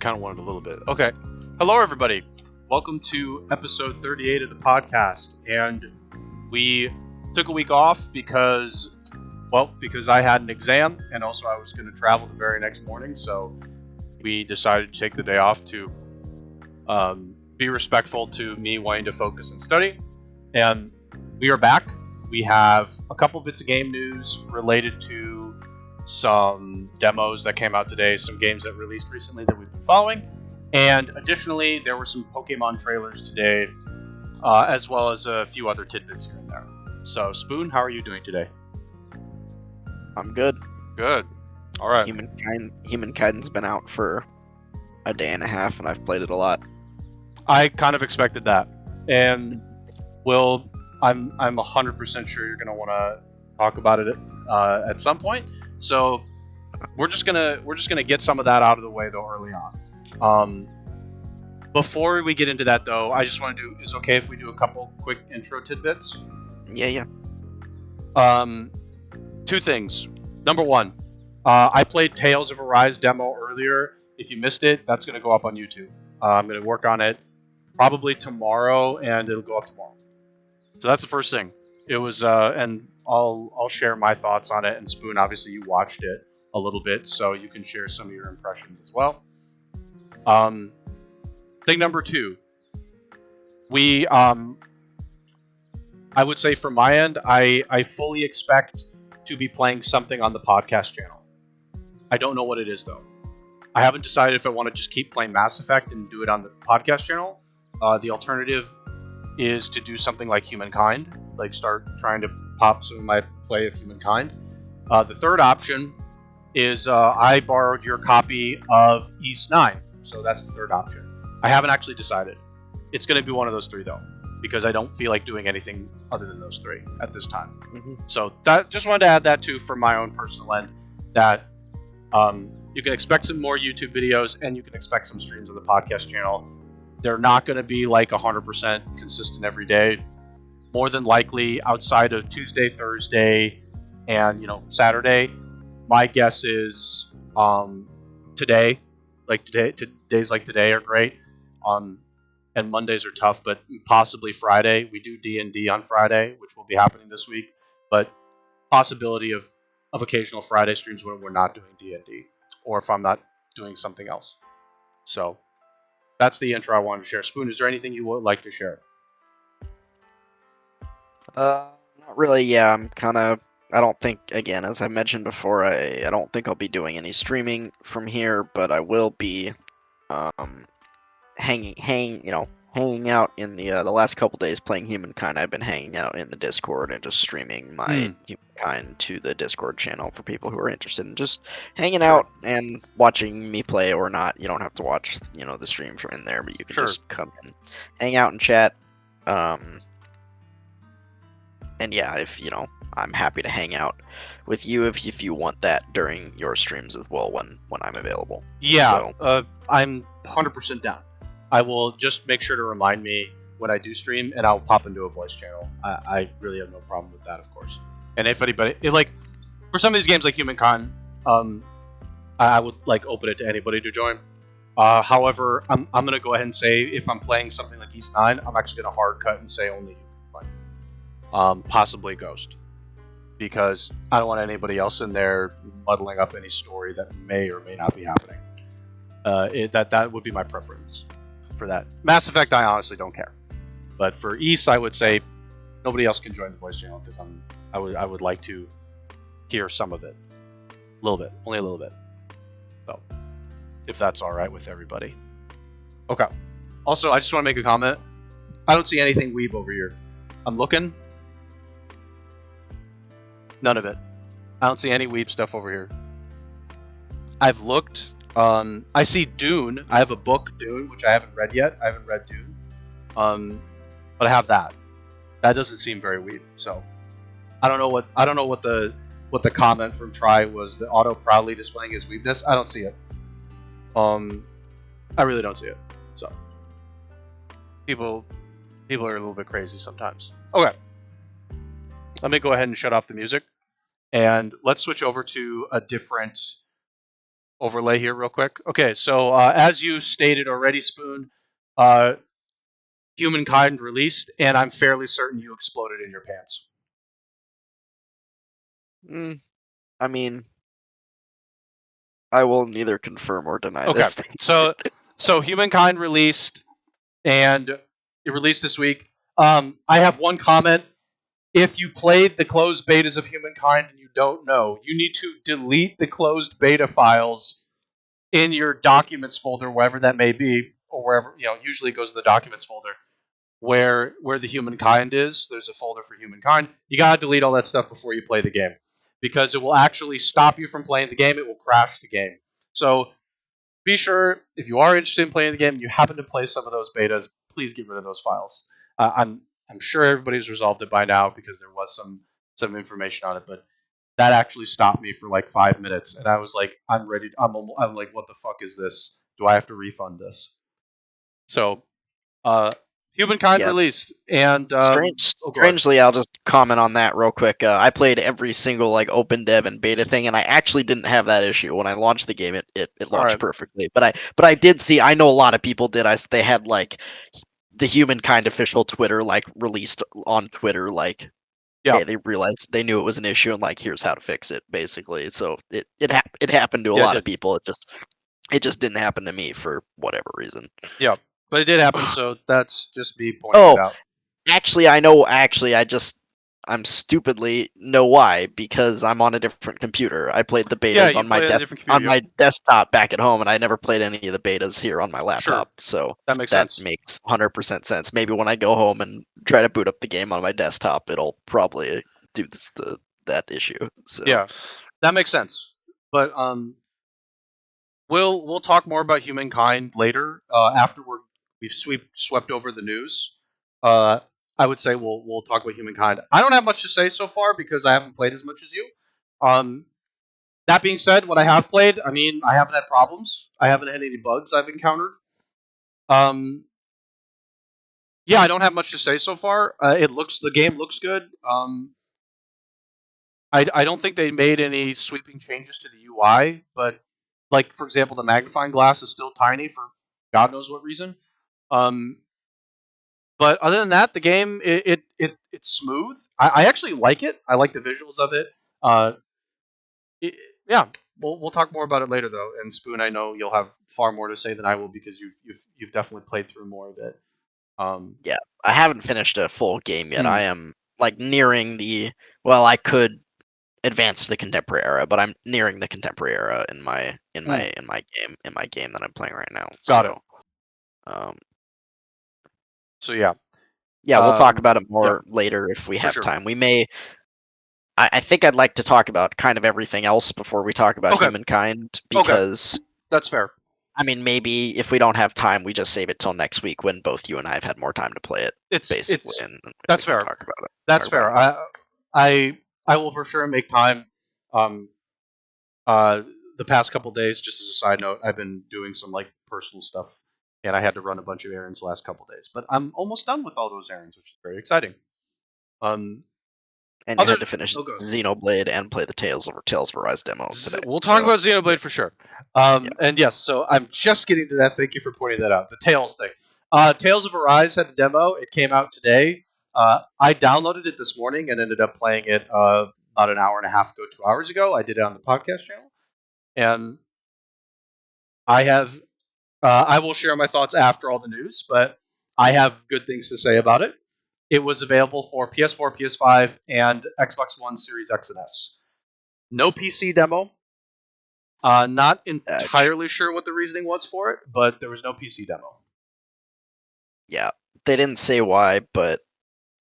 kind of wanted a little bit. Okay. Hello, everybody. Welcome to episode 38 of the podcast. And we took a week off because I had an exam, and also I was going to travel the very next morning. So we decided to take the day off to be respectful to me wanting to focus and study. And we are back. We have a couple bits of game news related to some demos that came out today, some games that released recently that we've been following. And additionally, there were some Pokemon trailers today, as well as a few other tidbits here and there. So, Spoon, how are you doing today? I'm good. Good. All right. Humankind's been out for a day and a half, and I've played it a lot. I kind of expected that, and I'm 100% sure you're gonna want to talk about it at some point. So we're just gonna get some of that out of the way though early on. Before we get into that though, I just want to do. Is it okay if we do a couple quick intro tidbits? Yeah. Two things. Number one, I played Tales of Arise demo earlier. If you missed it, that's gonna go up on YouTube. I'm gonna work on it probably tomorrow, and it'll go up tomorrow. So that's the first thing. It was, and I'll share my thoughts on it. And Spoon, obviously, you watched it a little bit, so you can share some of your impressions as well. Thing number two, I would say from my end, I fully expect to be playing something on the podcast channel. I don't know what it is though. I haven't decided if I want to just keep playing Mass Effect and do it on the podcast channel. The alternative is to do something like Humankind, like start trying to pop some of my play of Humankind. The third option is I borrowed your copy of Ys 9, so that's the third option. I haven't actually decided. It's going to be one of those three though, because I don't feel like doing anything other than those three at this time. Mm-hmm. So that just wanted to add that too from my own personal end, that you can expect some more YouTube videos and you can expect some streams on the podcast channel. They're not going to be like 100% consistent every day. More than likely, outside of Tuesday, Thursday, and Saturday, my guess is today, days like today are great. And Mondays are tough, but possibly Friday. We do D&D on Friday, which will be happening this week. But possibility of occasional Friday streams when we're not doing D&D, or if I'm not doing something else. So that's the intro I wanted to share. Spoon, is there anything you would like to share? Not really. Yeah, I don't think, again, as I mentioned before, I don't think I'll be doing any streaming from here, but I will be hanging out in the last couple days playing Humankind. I've been hanging out in the Discord and just streaming my Humankind to the Discord channel for people who are interested in just hanging out and watching me play or not. You don't have to watch the stream from in there, but you can just come and hang out and chat. And yeah, if I'm happy to hang out with you if you want that during your streams as well when I'm available. Yeah, so, I'm 100% down. I will just make sure to remind me when I do stream, and I'll pop into a voice channel. I really have no problem with that, of course. And if anybody, for some of these games like Humankind, I would open it to anybody to join. However, I'm gonna go ahead and say if I'm playing something like Ys 9, I'm actually gonna hard cut and say only you can play. Possibly Ghost, because I don't want anybody else in there muddling up any story that may or may not be happening. That would be my preference for that. Mass Effect, I honestly don't care, but for Ys, I would say nobody else can join the voice channel because I would like to hear some of it, a little bit, only a little bit. So, if that's all right with everybody. Okay. Also, I just want to make a comment. I don't see anything weeb over here. I'm looking. None of it. I don't see any weeb stuff over here. I've looked. I see Dune. I have a book, Dune, which I haven't read yet. I haven't read Dune. But I have that. That doesn't seem very weeb. So I don't know what the comment from Try was. The auto proudly displaying his weebness. I don't see it. I really don't see it. So people are a little bit crazy sometimes. Okay. Let me go ahead and shut off the music, and let's switch over to a different overlay here real quick. Okay, so as you stated already, Spoon, uh, Humankind released, and I'm fairly certain you exploded in your pants. I mean, I will neither confirm or deny Okay, this. so Humankind released, and it released this week. I have one comment. If you played the closed betas of Humankind and you don't know, you need to delete the closed beta files in your documents folder, wherever that may be, or wherever, usually it goes to the documents folder where the Humankind is. There's a folder for Humankind. You gotta delete all that stuff before you play the game, because it will actually stop you from playing the game. It will crash the game. So be sure, if you are interested in playing the game and you happen to play some of those betas, please get rid of those files. I'm sure everybody's resolved it by now because there was some information on it, but that actually stopped me for like 5 minutes, and I was like, I'm ready. I'm like, what the fuck is this? Do I have to refund this? So, Humankind Yeah, released, and go ahead. strangely, I'll just comment on that real quick. I played every single like open dev and beta thing, and I actually didn't have that issue when I launched the game. It All launched right. perfectly. But I did see. I know a lot of people did. They had like the Humankind official Twitter like released on Twitter like. Yeah. Hey, they realized they knew it was an issue and like here's how to fix it basically. So it happened to a Yeah, it lot of did. people. It just didn't happen to me for whatever reason. Yeah, but it did happen. So that's just me pointing it Oh, out. actually, I know. Actually, I'm stupidly know why because I'm on a different computer. I played the Yeah, betas you play on a different on computer. Yep. my desktop back at home, and I never played any of the betas here on my Sure, laptop. So that makes that sense. makes 100% sense. Maybe when I go home and try to boot up the game on my desktop, it'll probably do that issue. So Yeah, that makes sense. But we'll talk more about Humankind later after we've swept over the news. Uh, I would say we'll talk about Humankind. I don't have much to say so far because I haven't played as much as you. Um, that being said, what I have played, I mean, I haven't had problems. I haven't had any bugs I've encountered. Um, yeah, I don't have much to say so far. The game looks good. I don't think they made any sweeping changes to the UI, but like for example, the magnifying glass is still tiny for God knows what reason. Um, but other than that, the game it's smooth. I actually like it. I like the visuals of it. Uh, it yeah, we'll talk more about it later though. And Spoon, I know you'll have far more to say than I will because you've definitely played through more of it. Um, yeah, I haven't finished a full game yet. hmm, I am like nearing the. Well, I could advance to the contemporary era, but I'm nearing the contemporary era in my hmm, game that I'm playing right now. got it. So, um, So yeah, yeah, we'll talk about it yeah, more later if we for have sure. time. We may. I think I'd like to talk about kind of everything else before we talk about Okay, Humankind okay, because that's fair. I mean maybe if we don't have time, we just save it till next week when both you and I have had more time to play it, basically, It's and we that's can fair. talk about it. That's Talk about it fair. more. I I will for sure make time. Um, uh, the past couple days, just as a side note, I've been doing some like personal stuff, and I had to run a bunch of errands the last couple days. But I'm almost done with all those errands, which is very exciting. Um, And you other had to finish okay, Xenoblade and play the Tales of Arise demo today. we'll talk So about Xenoblade for sure. yeah, And yes, so I'm just getting to that. Thank you for pointing that out. The Tales thing. Tales of Arise had a demo. It came out today. I downloaded it this morning and ended up playing it about an hour and a half ago, 2 hours ago. I did it on the podcast channel, and I have. I will share my thoughts after all the news, but I have good things to say about it. It was available for PS4, PS5, and Xbox One Series X and S. No PC demo. Not Edge. entirely sure what the reasoning was for it, but there was no PC demo. Yeah, they didn't say why, but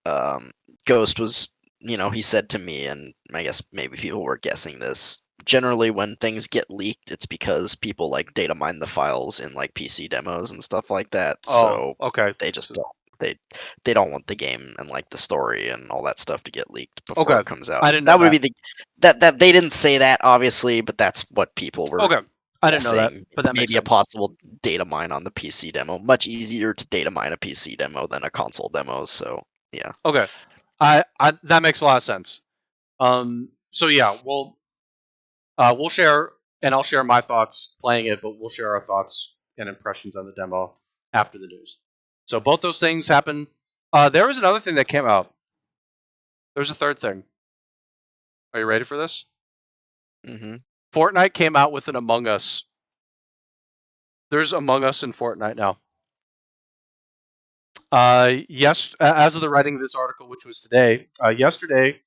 um, Ghost was, he said to me, and I guess maybe people were guessing this. Generally, when things get leaked, it's because people like data mine the files in like PC demos and stuff like that. Oh, So okay. they just don't. They they don't want the game and like the story and all that stuff to get leaked before Okay. it comes out. I didn't know That would be that. the that they didn't say that obviously, but that's what people were Okay. I didn't know that, guessing. but that makes Maybe a sense. possible data mine on the PC demo. Much easier to data mine a PC demo than a console demo. So yeah. Okay. I that makes a lot of sense. So yeah, we'll share and I'll share my thoughts playing it, but we'll share our thoughts and impressions on the demo after the news. So both those things happen. There was another thing that came out. There's a third thing. Are you ready for this? Mm-hmm. Fortnite came out with an Among Us. There's Among Us in Fortnite now. Yes, as of the writing of this article, which was today, yesterday,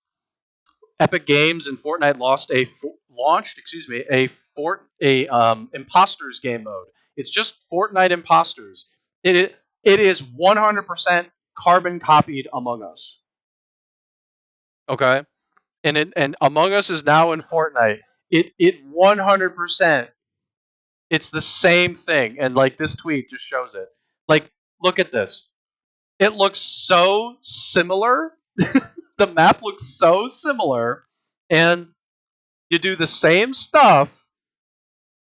Epic Games and Fortnite launched imposters game mode. It's just Fortnite imposters. It is 100% carbon copied Among Us. Okay, and Among Us is now in Fortnite. It 100%. It's the same thing, and like this tweet just shows it. Like, look at this. It looks so similar. The map looks so similar, and you do the same stuff.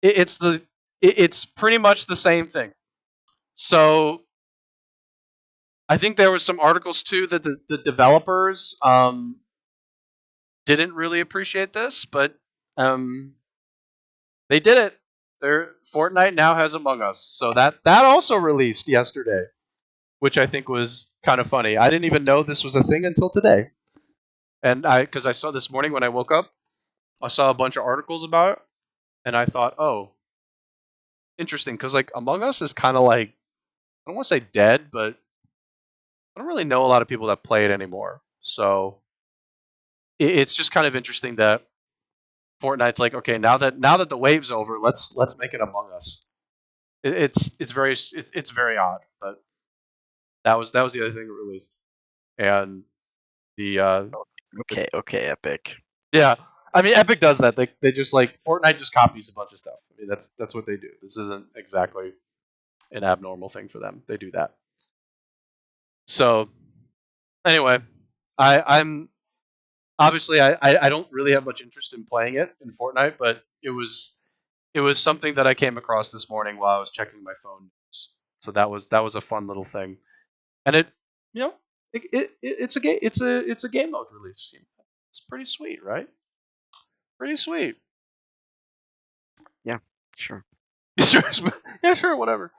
It's pretty much the same thing. So I think there was some articles too that the developers didn't really appreciate this, but they did it. Fortnite now has Among Us, so that also released yesterday, which I think was kind of funny. I didn't even know this was a thing until today, and because I saw this morning when I woke up, I saw a bunch of articles about it, and I thought, oh, interesting, because like Among Us is kind of like, I don't want to say dead, but I don't really know a lot of people that play it anymore. So it's just kind of interesting that Fortnite's like, okay, now that the wave's over, let's make it Among Us. It's very odd, but that was the other thing that released, and the Okay, Epic. yeah, I mean Epic does that. They just like Fortnite just copies a bunch of stuff. I mean that's what they do. This isn't exactly an abnormal thing for them. They do that. So anyway, I'm obviously I don't really have much interest in playing it in Fortnite, but it was something that I came across this morning while I was checking my phone. So that was a fun little thing, and it you know it's a game it's a game mode release. It's pretty sweet, right? Pretty sweet. Yeah, sure. Sure, yeah, sure, whatever.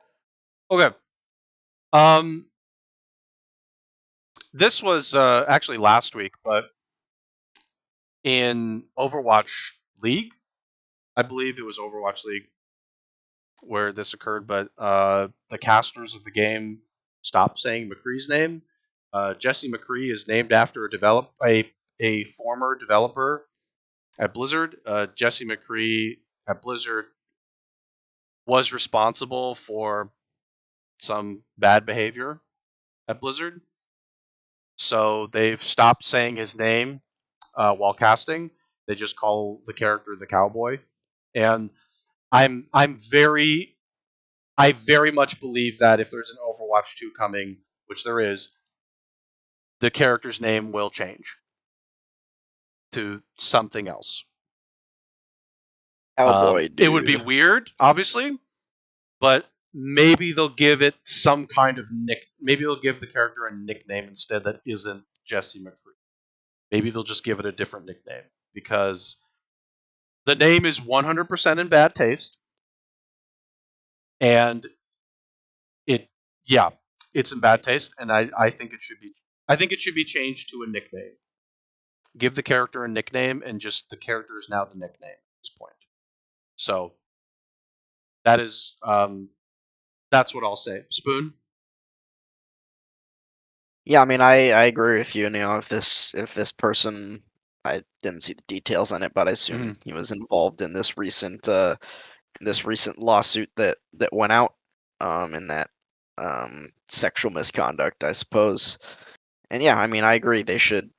Okay. Um, this was actually last week, but in Overwatch League, I believe it was Overwatch League where this occurred, but the casters of the game stopped saying McCree's name. Jesse McCree is named after a former developer at Blizzard. Jesse McCree at Blizzard was responsible for some bad behavior at Blizzard, so they've stopped saying his name while casting. They just call the character the Cowboy, and I'm very I very much believe that if there's an Overwatch 2 coming, which there is, the character's name will change to something else. Cowboy, It would be dude. weird, obviously, but maybe they'll give it some kind of Maybe they'll give the character a nickname instead that isn't Jesse McCree. Maybe they'll just give it a different nickname because the name is 100% in bad taste, and it yeah, it's in bad taste, and I think it should be changed to a nickname. Give the character a nickname, and just the character is now the nickname at this point. So that is that's what I'll say. Spoon. Yeah, I mean, I agree with you. You know, if this person, I didn't see the details on it, but I Mm-hmm. assume he was involved in this recent lawsuit that went out, in that sexual misconduct, I suppose. And yeah, I mean, I agree. They should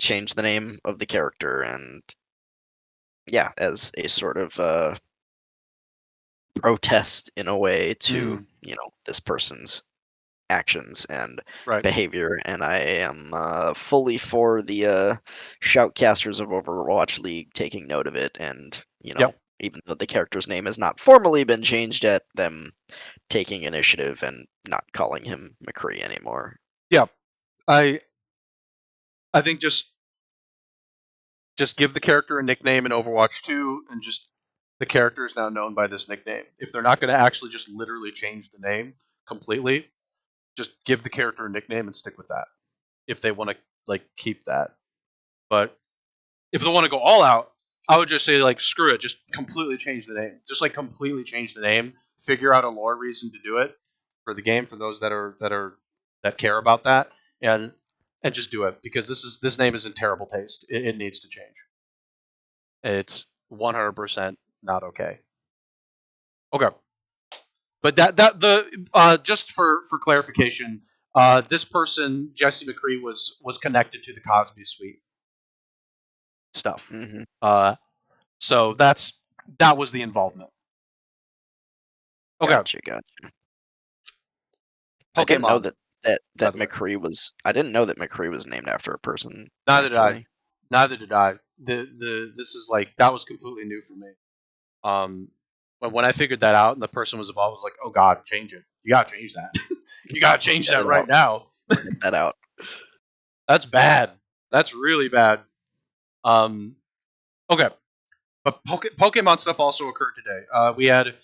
change the name of the character, and yeah, as a sort of protest in a way to, Mm-hmm. you know, this person's actions and Right. behavior. And I am fully for the shoutcasters of Overwatch League taking note of it, and you know, Yep. even though the character's name has not formally been changed yet, them taking initiative and not calling him McCree anymore. Yep. I I think just give the character a nickname in Overwatch 2, and just The character is now known by this nickname. If they're not going to actually just literally change the name completely, just give the character a nickname and stick with that. If they want to like keep that, but if they want to go all out, I would just say like screw it, just completely change the name. Just like completely change the name. Figure out a lore reason to do it for the game for those that care about that, and just do it because this name is in terrible taste. It needs to change. It's 100% not okay. Okay, but just for clarification, this person Jesse McCree was connected to the Cosby Suite stuff. Hmm. Uh, so that was the involvement. Okay, Gotcha. I didn't know Pokemon. that By the way, McCree was. I didn't know that McCree was named after a person. neither did I. Actually, Neither did I. The this is like that was completely new for me. Um, but when I figured that out and the person was involved, I was like, oh god, change it. You gotta change that. You gotta change get that it right out. now. Get that out. That's bad. That's really bad. Um, okay, but Pokemon stuff also occurred today. We had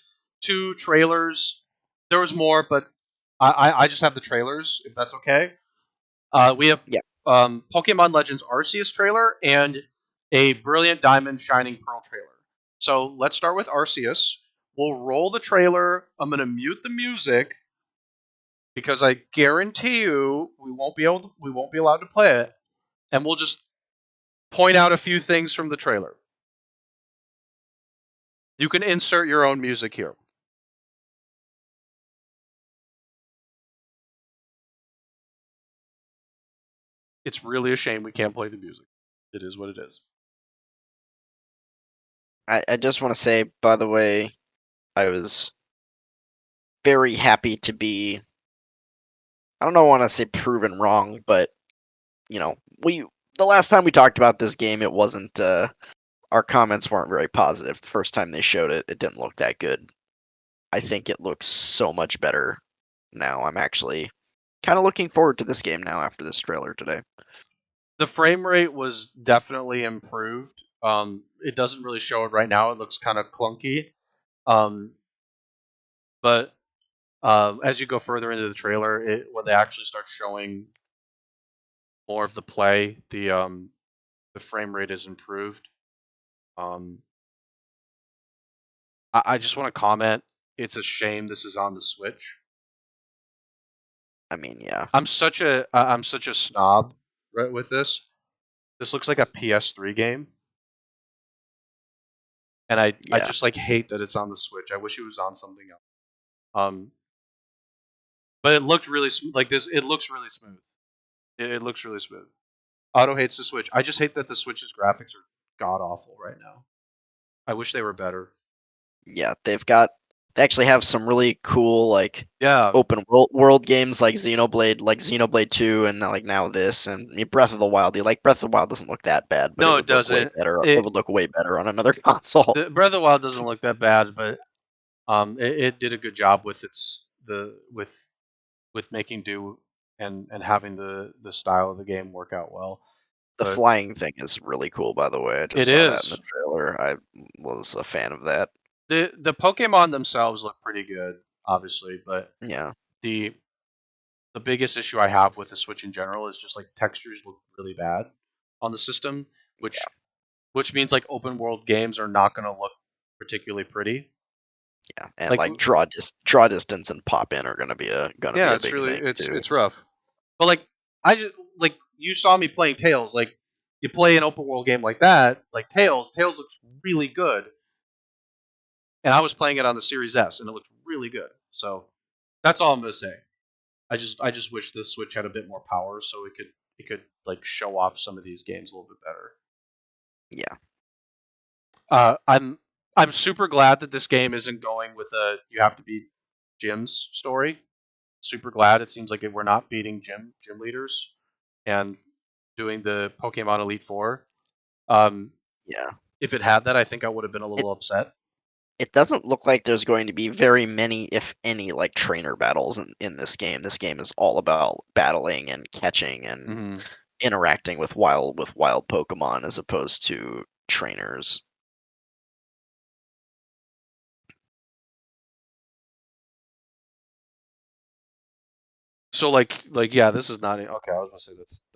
2 trailers. There was more, but I just have the trailers, if that's okay. We have Yeah. Pokemon Legends Arceus trailer and a Brilliant Diamond Shining Pearl trailer. So let's start with Arceus. We'll roll the trailer. I'm gonna mute the music because I guarantee you we won't be allowed to play it, and we'll just point out a few things from the trailer. You can insert your own music here. It's really a shame we can't play the music. It is what it is. I just want to say, by the way, I was very happy to be. I don't want to say proven wrong, but you know, we the last time we talked about this game, it wasn't. Our comments weren't very positive. First time they showed it, it didn't look that good. I think it looks so much better now. I'm actually kind of looking forward to this game now after this trailer today. The frame rate was definitely improved. It doesn't really show it right now. It looks kind of clunky. Um, but as you go further into the trailer, when they actually start showing more of the play, the frame rate is improved. Um, I just want to comment. It's a shame this is on the Switch. I mean, yeah, I'm such a snob right with this. This looks like a PS3 game, and I yeah, just like hate that it's on the Switch. I wish it was on something else. Um, but it looked really like this. It looks really smooth. It looks really smooth. Auto hates the Switch. I just hate that the Switch's graphics are god awful right now. I wish they were better. yeah. They actually have some really cool like Yeah. open world games like Xenoblade 2, and like now this, and I mean, Breath of the Wild. You like Breath of the Wild doesn't look that bad, but it No, it would look way doesn't. better. It It would look way better on another console. the Breath of the Wild doesn't look that bad, but it did a good job with with making do and having the style of the game work out well. The But flying thing is really cool, by the way. I just it saw that in the is trailer. I was a fan of that. the Pokemon themselves look pretty good, obviously, but Yeah, the the biggest issue I have with the Switch in general is just like textures look really bad on the system, yeah, which means like open world games are not going to look particularly pretty. yeah. And Like like draw distance and pop in are gonna be yeah, a big thing too. it's rough. But like I just like you saw me playing Tails. Like you play an open world game like that, like Tails. Tails looks really good, and I was playing it on the Series S, and it looked really good. So that's all I'm gonna say. I just wish this Switch had a bit more power, so it could like show off some of these games a little bit better. Yeah, I'm super glad that this game isn't going with a you have to beat gyms story. Super glad. It seems like we're not beating gym leaders and doing the Pokemon Elite Four. Um, yeah. if it had that, I think I would have been a It little upset. it doesn't look like there's going to be very many, if any, like trainer battles in this game. This game is all about battling and catching and Hmm. interacting with wild Pokemon as opposed to trainers. So like yeah, this is not okay. I was gonna say that's.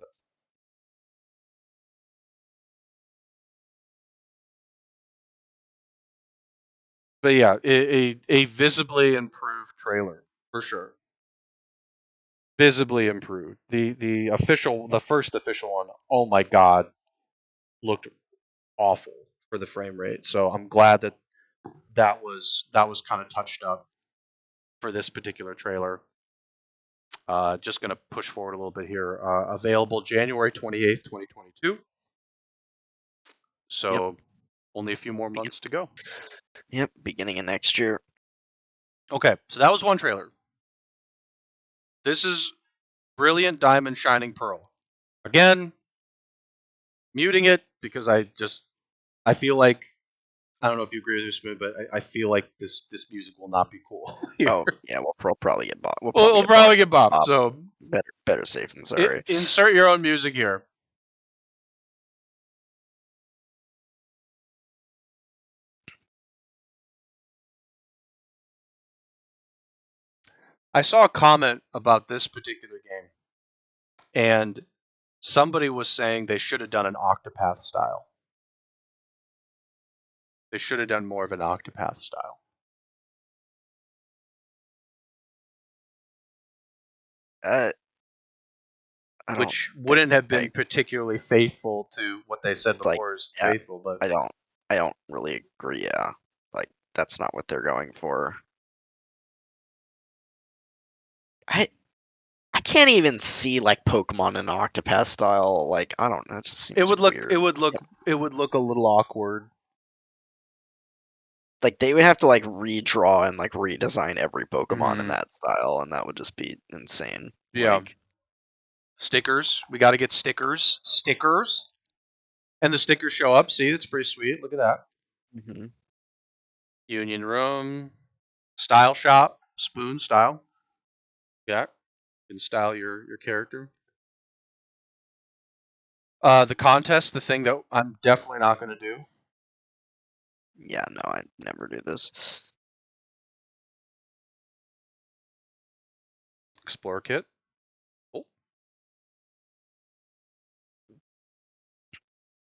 But yeah, a visibly improved trailer for sure. Visibly improved. The first official one. Oh my god, looked awful for the frame rate. So I'm glad that that was kind of touched up for this particular trailer. Just gonna push forward a little bit here. Available January 28th, 2022. Yep. So only a few more months to go. Yep. Beginning of next year. Okay, so that was one trailer. This is Brilliant Diamond Shining Pearl. Again, muting it because I feel like I don't know if you agree with this, Spoon, but I feel like this music will not be cool here. Oh yeah, we'll probably get bought. We'll We'll probably get probably bought. get bopped. So Better safe than sorry. insert your own music here. I saw a comment about this particular game, and somebody was saying they should have done an Octopath style. They should have done more of an Octopath style. I don't Which think wouldn't have I been particularly faithful to what they said like. before is Yeah, faithful, but I don't. I don't really agree. Yeah, like that's not what they're going for. I I can't even see like Pokemon in Octopath style. Like I don't know. It just it seems would look it weird. would look it would look a little awkward. Like they would have to like redraw and like redesign every Pokemon in Mm-hmm. that style, and that would just be insane. Yeah, Like, stickers. We got to get stickers. Stickers, and the stickers show up. See, that's pretty sweet. Look at that. mhm. Union Room, Style Shop, Spoon Style. Yeah, you can style your character. The contest, the thing that I'm definitely not going to do. Yeah, no, I never do this. Explorer kit. Oh,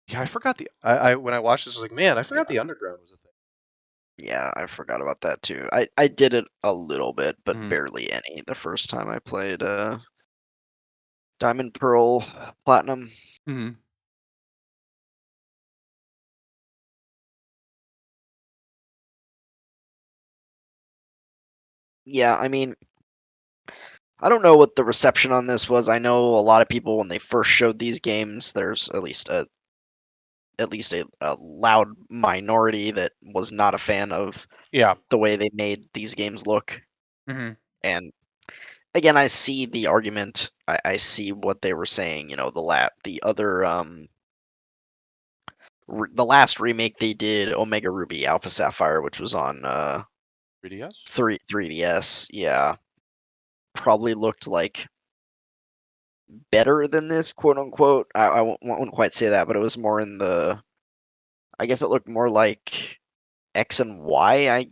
yeah, I forgot the. I when I watched this, I was like, man, I forgot the underground was a thing. Yeah, I forgot about that too. I did it a little bit, but Mm-hmm. barely any the first time I played Diamond Pearl Platinum. Mm-hmm. Yeah, I mean, I don't know what the reception on this was. I know a lot of people when they first showed these games, there's at least a loud minority that was not a fan of Yeah. the way they made these games look. Mm-hmm. And again, I see the argument. I see what they were saying. The other the last remake they did, Omega Ruby Alpha Sapphire, which was on 3DS. 3DS, yeah, probably looked like better than this, quote unquote. I wouldn't quite say that, but it was more in the. I guess it looked more like X and Y. I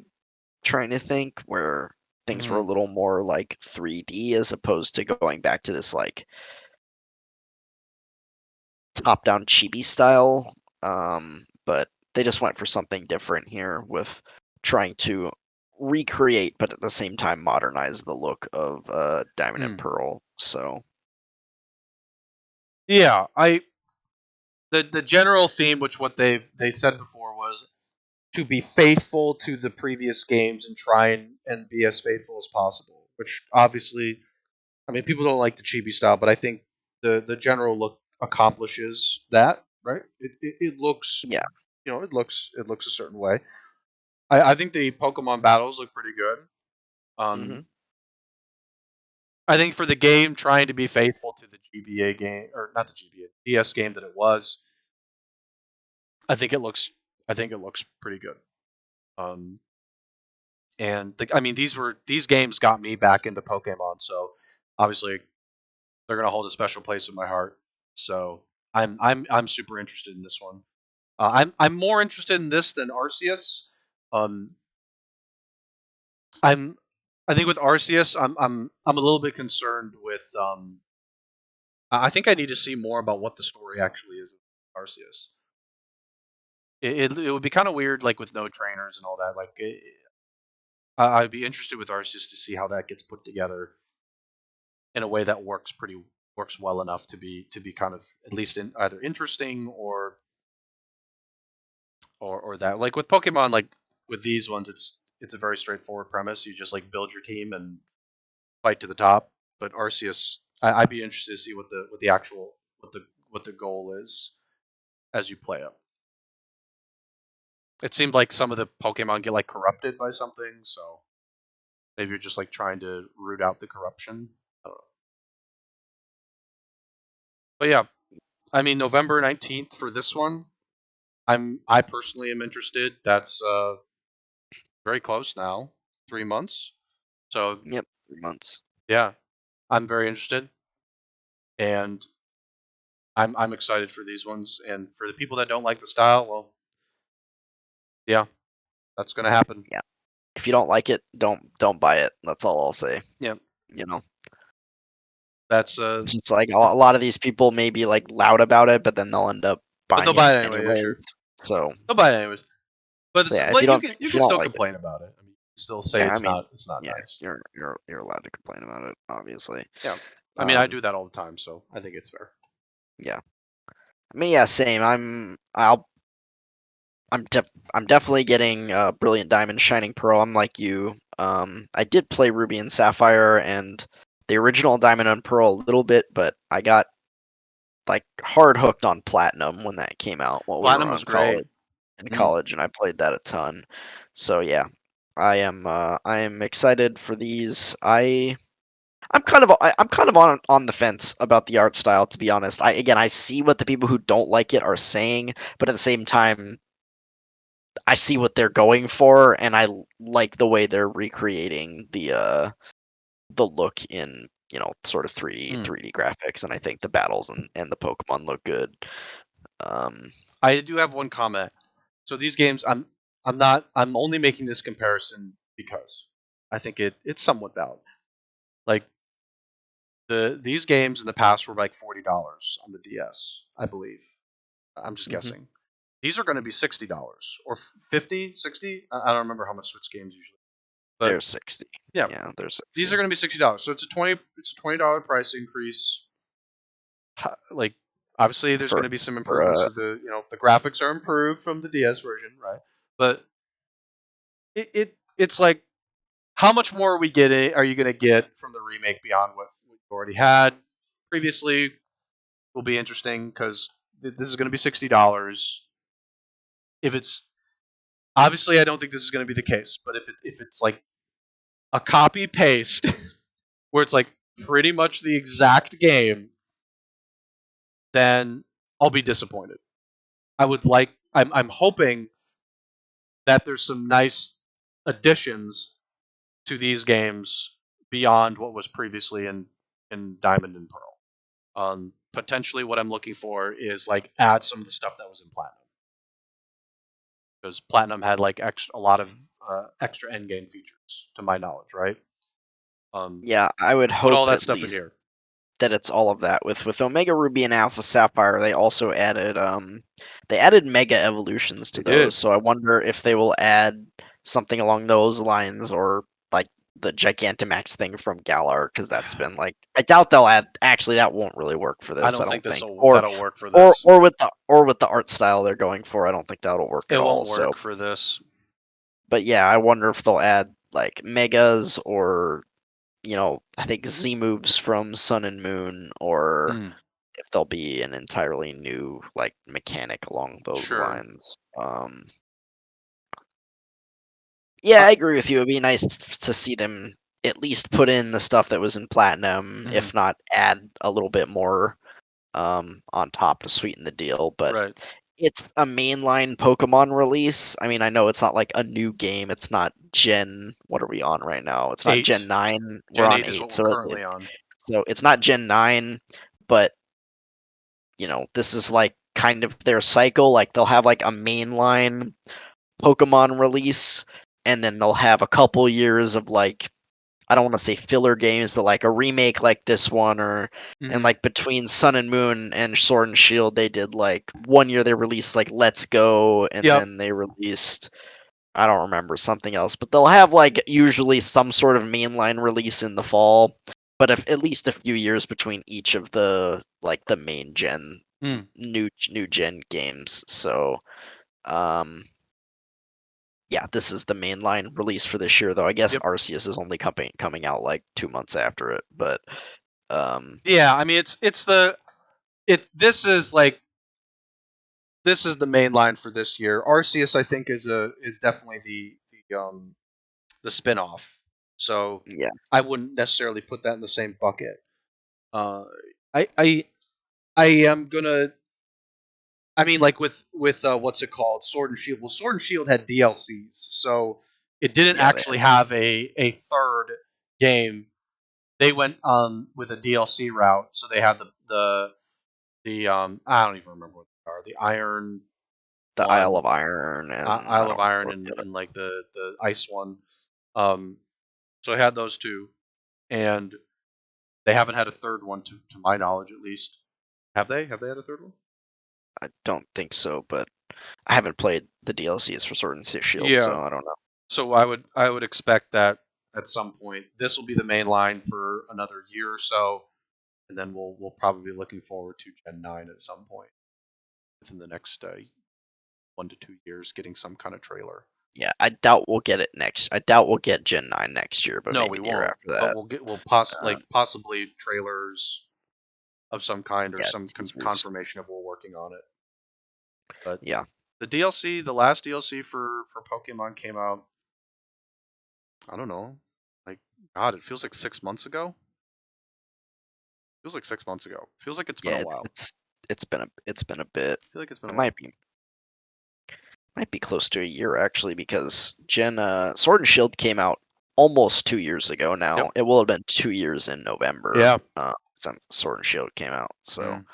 trying to think where things were a Mm-hmm. little more like 3D as opposed to going back to this like top-down chibi style. But they just went for something different here with trying to recreate, but at the same time modernize the look of Diamond and Mm. Pearl. So Yeah, the general theme, which what they said before was to be faithful to the previous games and try and be as faithful as possible. Which obviously, I mean, people don't like the chibi style, but I think the general look accomplishes that. Right? It looks, yeah, it looks a certain way. I think the Pokemon battles look pretty good. Um, hmm I think for the game trying to be faithful to the GBA game or not the GBA DS game that it was, I think it looks pretty good. Um, and I mean these games got me back into Pokemon, so obviously they're gonna hold a special place in my heart. So I'm super interested in this one. I'm more interested in this than Arceus. Um, I'm I think with Arceus, I'm a little bit concerned with. I think I need to see more about what the story actually is of Arceus. It would be kind of weird, like with no trainers and all that. Like, I'd be interested with Arceus to see how that gets put together in a way that works well enough to be kind of at least either interesting or that. Like with Pokemon, like with these ones, it's a very straightforward premise. You just like build your team and fight to the top. But Arceus, I'd be interested to see what the actual what the goal is as you play it. It seemed like some of the Pokemon get like corrupted by something, so maybe you're just like trying to root out the corruption. I don't know. But yeah, I mean November 19th for this one. I personally am interested. That's very close now, 3 months. So Yep, 3 months. yeah, I'm very interested, and I'm excited for these ones. And for the people that don't like the style, well, yeah, that's gonna happen. Yeah. If you don't like it, don't buy it. That's all I'll say. Yeah, You know, that's just like a lot of these people may be like loud about it, but then they'll end up but they'll buying it buy it anyway. Yeah, sure, anyways. So, they'll buy it anyways. But so yeah, but you if can you don't still like it, complain about it. I mean, you can still say yeah, I mean, it's not yeah, nice. you're allowed to complain about it, obviously. Yeah, I mean I Um, do that all the time, so I think it's fair. yeah, I mean, yeah, same. I'm definitely getting Brilliant Diamond, Shining Pearl. I'm like you. I did play Ruby and Sapphire and the original Diamond and Pearl a little bit, but I got like hard hooked on Platinum when that came out while we were Platinum was on great. Mm. college, and I played that a ton. So yeah, I am excited for these. I'm kind of on the fence about the art style, to be honest. I see what the people who don't like it are saying, but at the same time, I see what they're going for, and I like the way they're recreating the look in, sort of 3D graphics, and I think the battles and the Pokemon look good. Um, I do have one comment. So these games, I'm only making this comparison because I think it's somewhat valid. Like these games in the past were like $40 on the DS, I believe. I'm just mhm. guessing. These are going to be $60 or 50, 60. I don't remember how much Switch games usually. But They're 60. yeah, Yeah, they're these 60 are going to be $60. So it's a $20 price increase. Like obviously there's going for to be some for improvements to the graphics are improved from the DS version, right? But it's like how much more are you going to get from the remake beyond what we've already had previously? Will be interesting because this is going to be $60. If it's obviously, I don't think this is going to be the case, but if it's like a copy paste where it's like pretty much the exact game, then I'll be disappointed. I'm hoping that there's some nice additions to these games beyond what was previously in Diamond and Pearl. Potentially, what I'm looking for is like add some of the stuff that was in Platinum because Platinum had like a lot of extra end game features, to my knowledge, right? Yeah, I would Put all hope that at stuff in least here. that it's all of that. With Omega Ruby and Alpha Sapphire, they also added they added Mega Evolutions to They those. did. So I wonder if they will add something along those lines, or like the Gigantamax thing from Galar, because that's been like, I doubt they'll add. Actually, that won't really work for I this. don't I think don't think. that'll work for this. Or with the art style they're going for, I don't think that'll work It at all. won't So, work for this. but yeah, I wonder if they'll add like megas, or I think Z moves from Sun and Moon, or Mm, if there'll be an entirely new like mechanic along those sure. lines. Yeah, Uh, I agree with you. It'd be nice to see them at least put in the stuff that was in Platinum, mhm, if not add a little bit more on top to sweeten the deal. But right. it's a mainline Pokemon release. I mean, I know it's not like a new game. It's not Gen. What are we on right now? It's not Gen 8. 9. We're Gen on 8 is what 8, we're currently on. so it's not Gen 9, but this is like kind of their cycle. Like they'll have like a mainline Pokemon release, and then they'll have a couple years of like I don't want to say filler games, but like a remake like this one, or and Mhm. like between Sun and Moon and Sword and Shield, they did like one year they released like Let's Go, and Yep. then they released I don't remember something else, but they'll have like usually some sort of mainline release in the fall, but if at least a few years between each of the like the main gen Mm. new gen games. So um yeah, this is the mainline release for this year, though. I guess Yep. Arceus is only coming out like 2 months after it, but Yeah, I mean it's the it this is the main line for this year. Arceus I think is definitely the spin-off. So yeah, I wouldn't necessarily put that in the same bucket. Uh I I I am gonna I mean like with what's it called? Sword and Shield. Well, Sword and Shield had DLCs. So it didn't yeah, they actually have a third game. They went with a DLC route. So they had the I don't even remember what they are. The Iron the Isle one, of Iron, and I Isle of don't Iron, remember the other. and like the Ice one. Um, so I had those two, and they haven't had a third one to my knowledge, at least. Have they? Have they had a third one? I don't think so, but I haven't played the DLCs for Sword and Shield, so Yeah. I don't know. So I would expect that at some point this will be the main line for another year or so, and then we'll probably be looking forward to Gen 9 at some point within the next 1 to 2 years, getting some kind of trailer. Yeah, I doubt we'll get it next. I doubt we'll get Gen 9 next year, but No, maybe we the year won't. after But that. Um, possibly trailers of some kind or yeah, some teasers. confirmation of we're working on it. But Yeah, the DLC, the last DLC for Pokemon came out. I don't know, like God, it feels like 6 months ago. Feels like 6 months ago. Feels like it's been a yeah, while. it's been a bit. I feel like it's been It a while. might be close to a year actually, because Sword and Shield came out almost 2 years ago Yep. now. It will have been 2 years in November. Yeah. Since Sword and Shield came out. So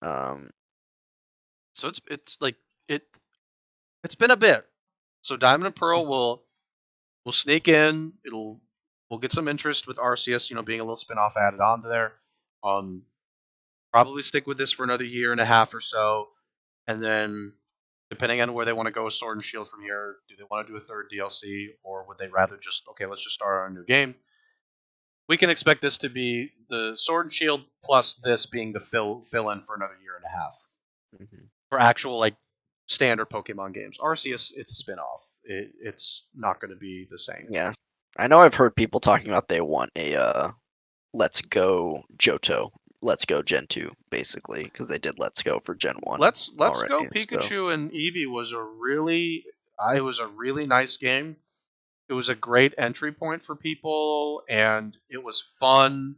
Mm. um, So it's like it it's been a bit. So Diamond and Pearl will sneak in. We'll get some interest with Arceus, being a little spin-off added on to there. Um, Probably stick with this for another year and a half or so, and then depending on where they want to go with Sword and Shield from here, do they want to do a third DLC or would they rather just okay, let's just start on a new game? We can expect this to be the Sword and Shield plus this being the fill in for another year and a half mhm. for actual like standard Pokemon games. Arceus, it's a spin-off. It's not going to be the same. Yeah, I know I've heard people talking about they want a Let's Go Johto, Let's Go Gen 2, basically, because they did Let's Go for Gen 1 Let's go already. So Pikachu and Eevee was a really nice game. It was a great entry point for people, and it was fun.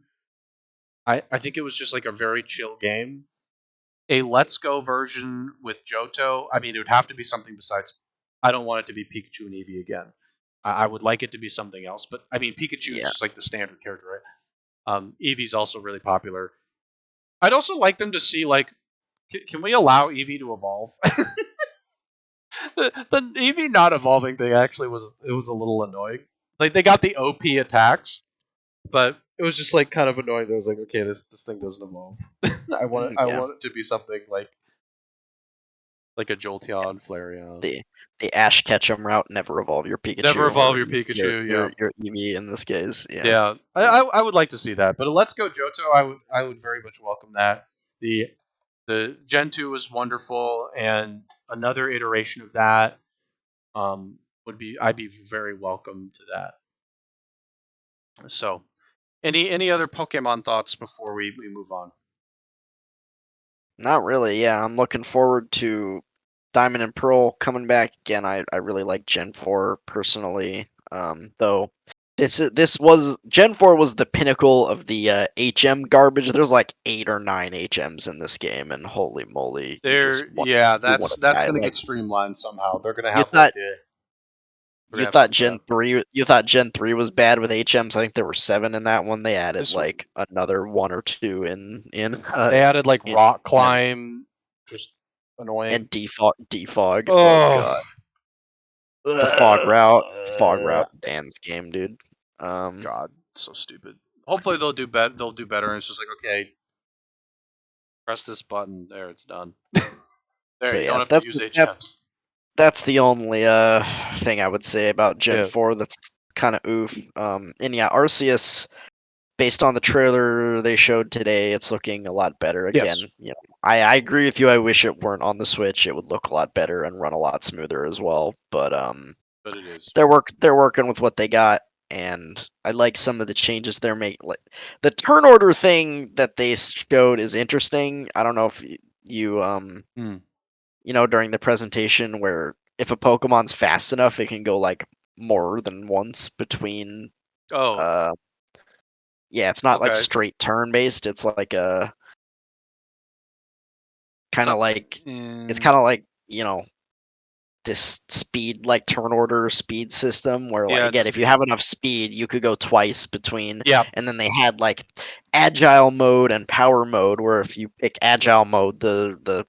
I think it was just like a very chill game. A Let's Go version with Johto, I mean, it would have to be something besides. I don't want it to be Pikachu and Eevee again. I would like it to be something else, but I mean, Pikachu is yeah, just like the standard character, right? Eevee's also really popular. I'd also like them to see like, can we allow Eevee to evolve? The Eevee not evolving thing actually was a little annoying. Like they got the OP attacks, but it was just like kind of annoying. That it was like, okay, this thing doesn't evolve. I yeah. want it to be something like a Jolteon, Flareon. The Ash Ketchum route, never evolve your Never Pikachu evolve or your Pikachu. Yeah, your Eevee in this case. Yeah, yeah. I would like to see that, but a Let's Go Johto, I would very much welcome that. The the Gen 2 was wonderful, and another iteration of that would be I'd be very welcome to that. So, any other Pokemon thoughts before we move on? not really. Yeah, I'm looking forward to Diamond and Pearl coming back again. I really like Gen 4 personally. Though this was Gen 4 was the pinnacle of the HM garbage. There's like 8 or 9 HMs in this game, and holy moly, There, yeah, you want to that's die. going to Like get streamlined somehow. They're going to you have like thought the they're going you to have thought some Gen kind of 3 you thought Gen 3 was bad with HMs. I think there were 7 in that one. They added this like another 1 or 2 they added like in rock Gen climb, just annoying. and defog. Oh Oh, god. The fog route, Dan's game, dude. God, so stupid. Hopefully they'll do better. They'll do better, and it's just like, okay, press this button. There, it's done. There, So you don't yeah, have to use HMs. that's the only thing I would say about Gen Yeah. 4 that's kind of oof. And yeah, Arceus, based on the trailer they showed today, it's looking a lot better. Yes, Again, I agree with you. I wish it weren't on the Switch. It would look a lot better and run a lot smoother as well. But but it is. they're working with what they got, and I like some of the changes they're making. Like the turn order thing that they showed is interesting. I don't know if you Hmm. during the presentation where if a Pokemon's fast enough, it can go like more than once between. Oh, Uh, yeah, it's not like okay. straight turn based. It's like a kind So, of like it's mm, kind of like this speed like turn order speed system where like yeah, it's again if you have speed. enough speed you could go twice between, Yeah, and then they had like agile mode and power mode where if you pick agile mode the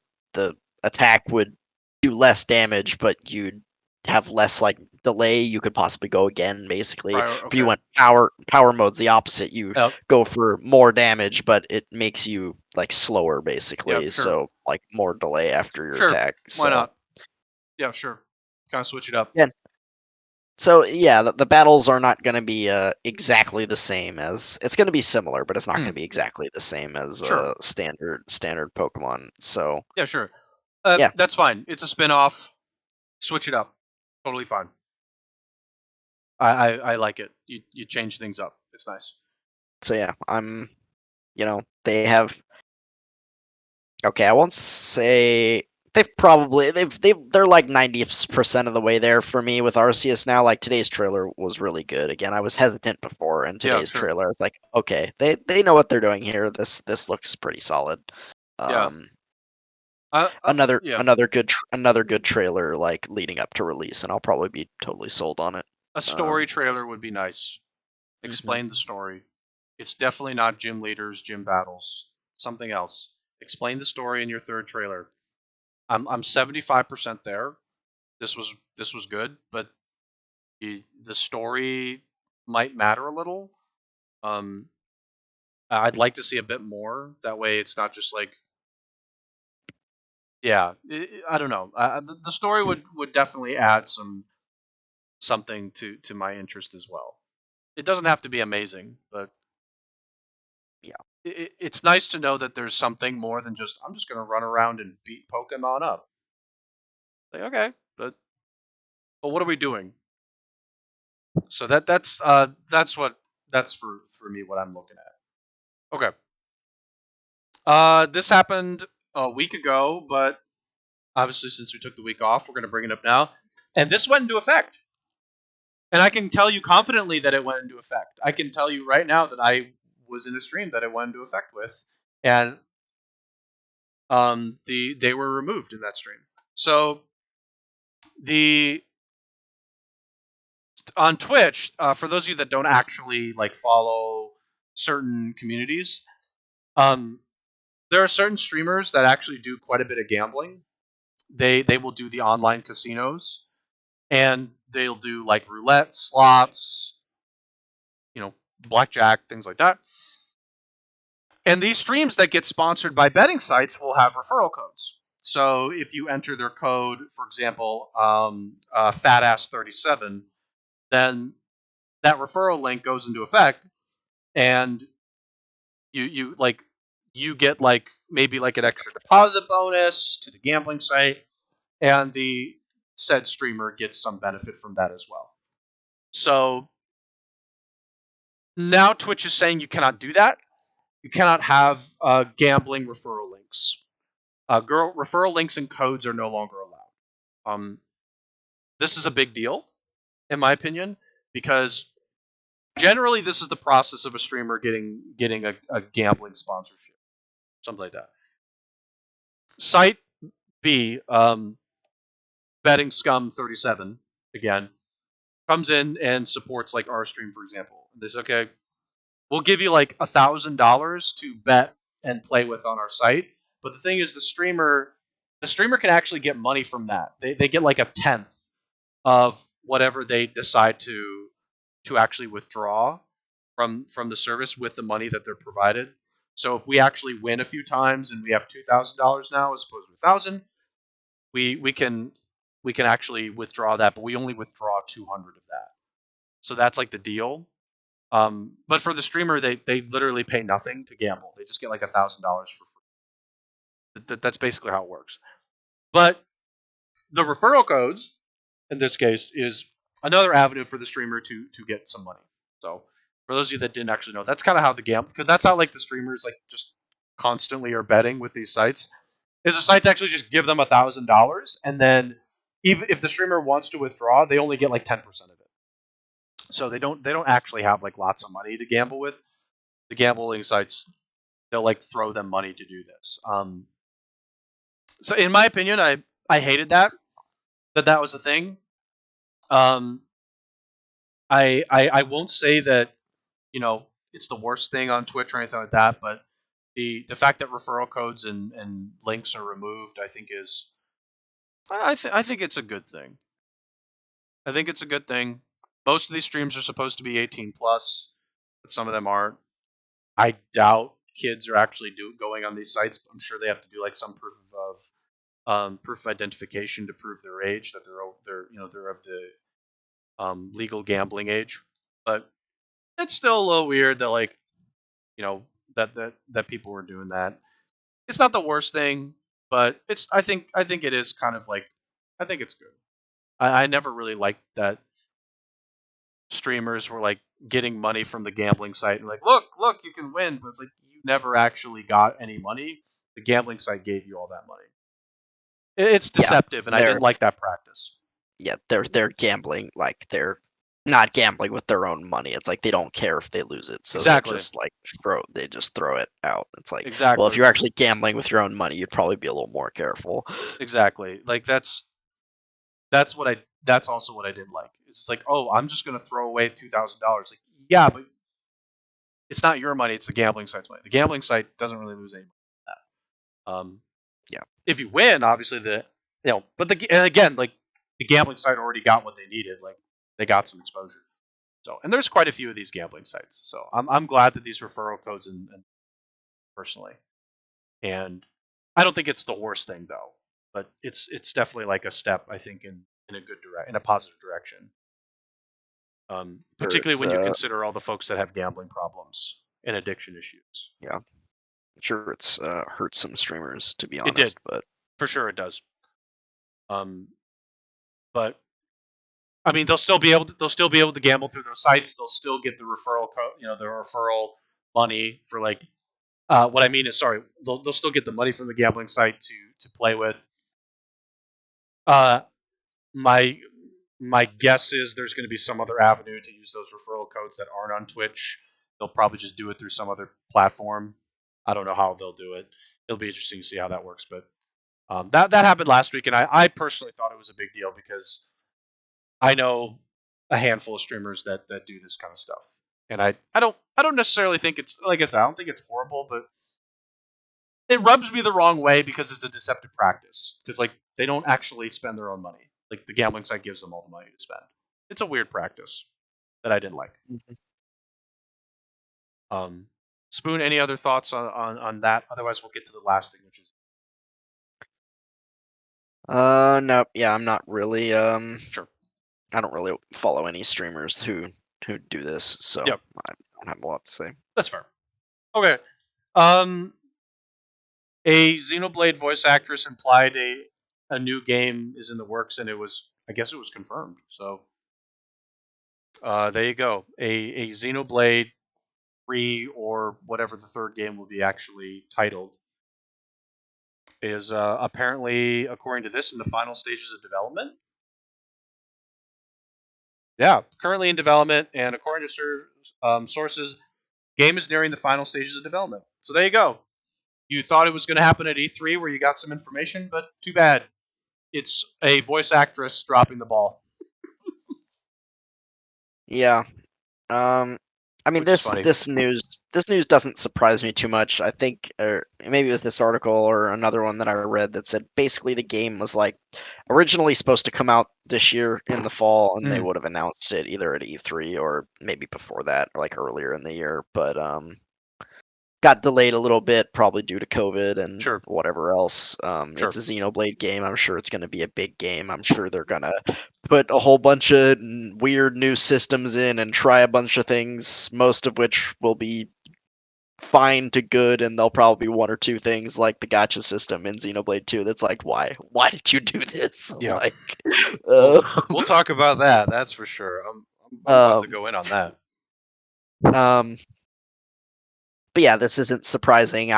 attack would do less damage but you'd have less like delay, you could possibly go again basically. prior. If you Okay. went power mode's the opposite, you Yep. go for more damage but it makes you like slower Yep. basically, Sure. so like more delay after your Sure. attack. Why So not? Yeah. Sure. Kind of switch it up. yeah. So yeah, the battles are not going to be exactly the same as it's going to be similar, but it's not going Hmm. to be exactly the same as Sure. standard Pokemon. So Yeah. Sure. yeah, That's fine. It's a spin-off. Switch it up. Totally fine. I like it. You change things up. It's nice. so yeah, they have okay. I won't say they're like 90% of the way there for me with Arceus now. Like today's trailer was really good. Again, I was hesitant before, and Yeah. today's Sure. trailer, I was like, okay, they know what they're doing here. This looks pretty solid. Yeah. Um, Yeah. another good trailer like leading up to release, and I'll probably be totally sold on it. A story Um, trailer would be nice. mhm. Explain the story. It's definitely not gym leaders, gym battles. Something else. Explain the story in your third trailer. I'm 75% there. This was good, but the story might matter a little. Um, I'd like to see a bit more. That way, it's not just like, yeah. I don't know. The story would definitely add something to my interest as well. It doesn't have to be amazing, but Yeah, it's nice to know that there's something more than just I'm just going to run around and beat Pokemon up. Like, okay, but what are we doing? So that's for me what I'm looking at. Okay. This happened a week ago, but obviously since we took the week off, we're going to bring it up now. And this went into effect. And I can tell you confidently that it went into effect. I can tell you right now that I was in a stream that it went into effect with, and they were removed in that stream. So the on Twitch, for those of you that don't actually like follow certain communities, um, there are certain streamers that actually do quite a bit of gambling. They will do the online casinos, and they'll do like roulette, slots, blackjack, things like that. And these streams that get sponsored by betting sites will have referral codes. So if you enter their code, for example, fatass37, then that referral link goes into effect, and you get like maybe like an extra deposit bonus to the gambling site, and the said streamer gets some benefit from that as well. So now Twitch is saying you cannot do that. You cannot have gambling referral links. Referral links and codes are no longer allowed. This is a big deal, in my opinion, because generally this is the process of a streamer getting a gambling sponsorship, something like that. Site B, betting scum 37 again comes in and supports like our stream, for example. This okay, we'll give you like $1,000 to bet and play with on our site. But the thing is, the streamer can actually get money from that. They get like a tenth of whatever they decide to actually withdraw from the service with the money that they're provided. So if we actually win a few times and we have $2,000 now as opposed to 1,000, we can actually withdraw that, but we only withdraw 200 of that. So that's like the deal. But for the streamer, they literally pay nothing to gamble. They just get like $1,000 for free. That's basically how it works. But the referral codes, in this case, is another avenue for the streamer to get some money. So for those of you that didn't actually know, that's kind of how the gamble, because that's how like the streamers like just constantly are betting with these sites. Is the sites actually just give them $1,000, and then even if the streamer wants to withdraw, they only get like 10% of it. So they don't actually have like lots of money to gamble with. The gambling sites, they'll like throw them money to do this. So in my opinion, I hated that was a thing. I won't say that it's the worst thing on Twitch or anything like that, but the fact that referral codes and links are removed, I think is I think it's a good thing. I think it's a good thing. Most of these streams are supposed to be 18 plus, but some of them aren't. I doubt kids are actually going on these sites. I'm sure they have to do like some proof of identification to prove their age, that they're of the legal gambling age. But it's still a little weird that like that people were doing that. It's not the worst thing, but I think it is kind of like, I think it's good. I never really liked that streamers were like getting money from the gambling site and like, look, you can win, but it's like you never actually got any money. The gambling site gave you all that money. It's deceptive, and I didn't like that practice. Yeah, they're gambling, like they're not gambling with their own money. It's like they don't care if they lose it, so exactly. they just throw it out. It's like, exactly. Well, if you're actually gambling with your own money, you'd probably be a little more careful. Exactly. Like that's also what I didn't like. It's like, oh, I'm just gonna throw away $2,000. Like, yeah, but it's not your money; it's the gambling site's money. The gambling site doesn't really lose any money from that. Yeah. If you win, obviously but again, like the gambling site already got what they needed. Like they got some exposure. So, and there's quite a few of these gambling sites. So I'm glad that these referral codes and personally, and I don't think it's the worst thing though. But it's definitely like a step, I think, in a good in a positive direction. Particularly when you consider all the folks that have gambling problems and addiction issues. Yeah, I'm sure it's hurt some streamers, to be honest. It did, but for sure it does. But I mean, they'll still be able to gamble through those sites. They'll still get the referral code, the referral money for like. What I mean is, sorry, they'll still get the money from the gambling site to play with. My guess is there's going to be some other avenue to use those referral codes that aren't on Twitch. They'll probably just do it through some other platform. I don't know how they'll do it. It'll be interesting to see how that works. But that happened last week, and I personally thought it was a big deal because I know a handful of streamers that do this kind of stuff, and I don't necessarily think it's, like I said, I don't think it's horrible, but it rubs me the wrong way because it's a deceptive practice. Because like they don't actually spend their own money. Like the gambling site gives them all the money to spend. It's a weird practice that I didn't like. Mm-hmm. Spoon, any other thoughts on that? Otherwise, we'll get to the last thing, which is. No, yeah, I'm not really. Sure. I don't really follow any streamers who do this, so yep. I don't have a lot to say. That's fair. Okay. A Xenoblade voice actress implied a new game is in the works, and I guess it was confirmed. So there you go. A Xenoblade 3, or whatever the third game will be actually titled, is apparently, according to this, in the final stages of development. Yeah, currently in development, and according to sources, game is nearing the final stages of development. So there you go. You thought it was going to happen at E3 where you got some information, but too bad. It's a voice actress dropping the ball. Yeah. I mean, which is this funny. this news this news doesn't surprise me too much. I think, or maybe it was this article or another one that I read that said basically the game was like originally supposed to come out this year in the fall, and they Mm, would have announced it either at E3 or maybe before that, or like earlier in the year. But got delayed a little bit, probably due to COVID and sure, whatever else. It's sure. a Xenoblade game. I'm sure it's going to be a big game. I'm sure they're going to put a whole bunch of weird new systems in and try a bunch of things, most of which will be fine to good, and there'll probably be one or two things like the gacha system in Xenoblade 2 that's like, why did you do this? Yeah. Like, Well, uh, we'll talk about that. That's for sure. I'm about to um, go in on that. um, but yeah, this isn't surprising.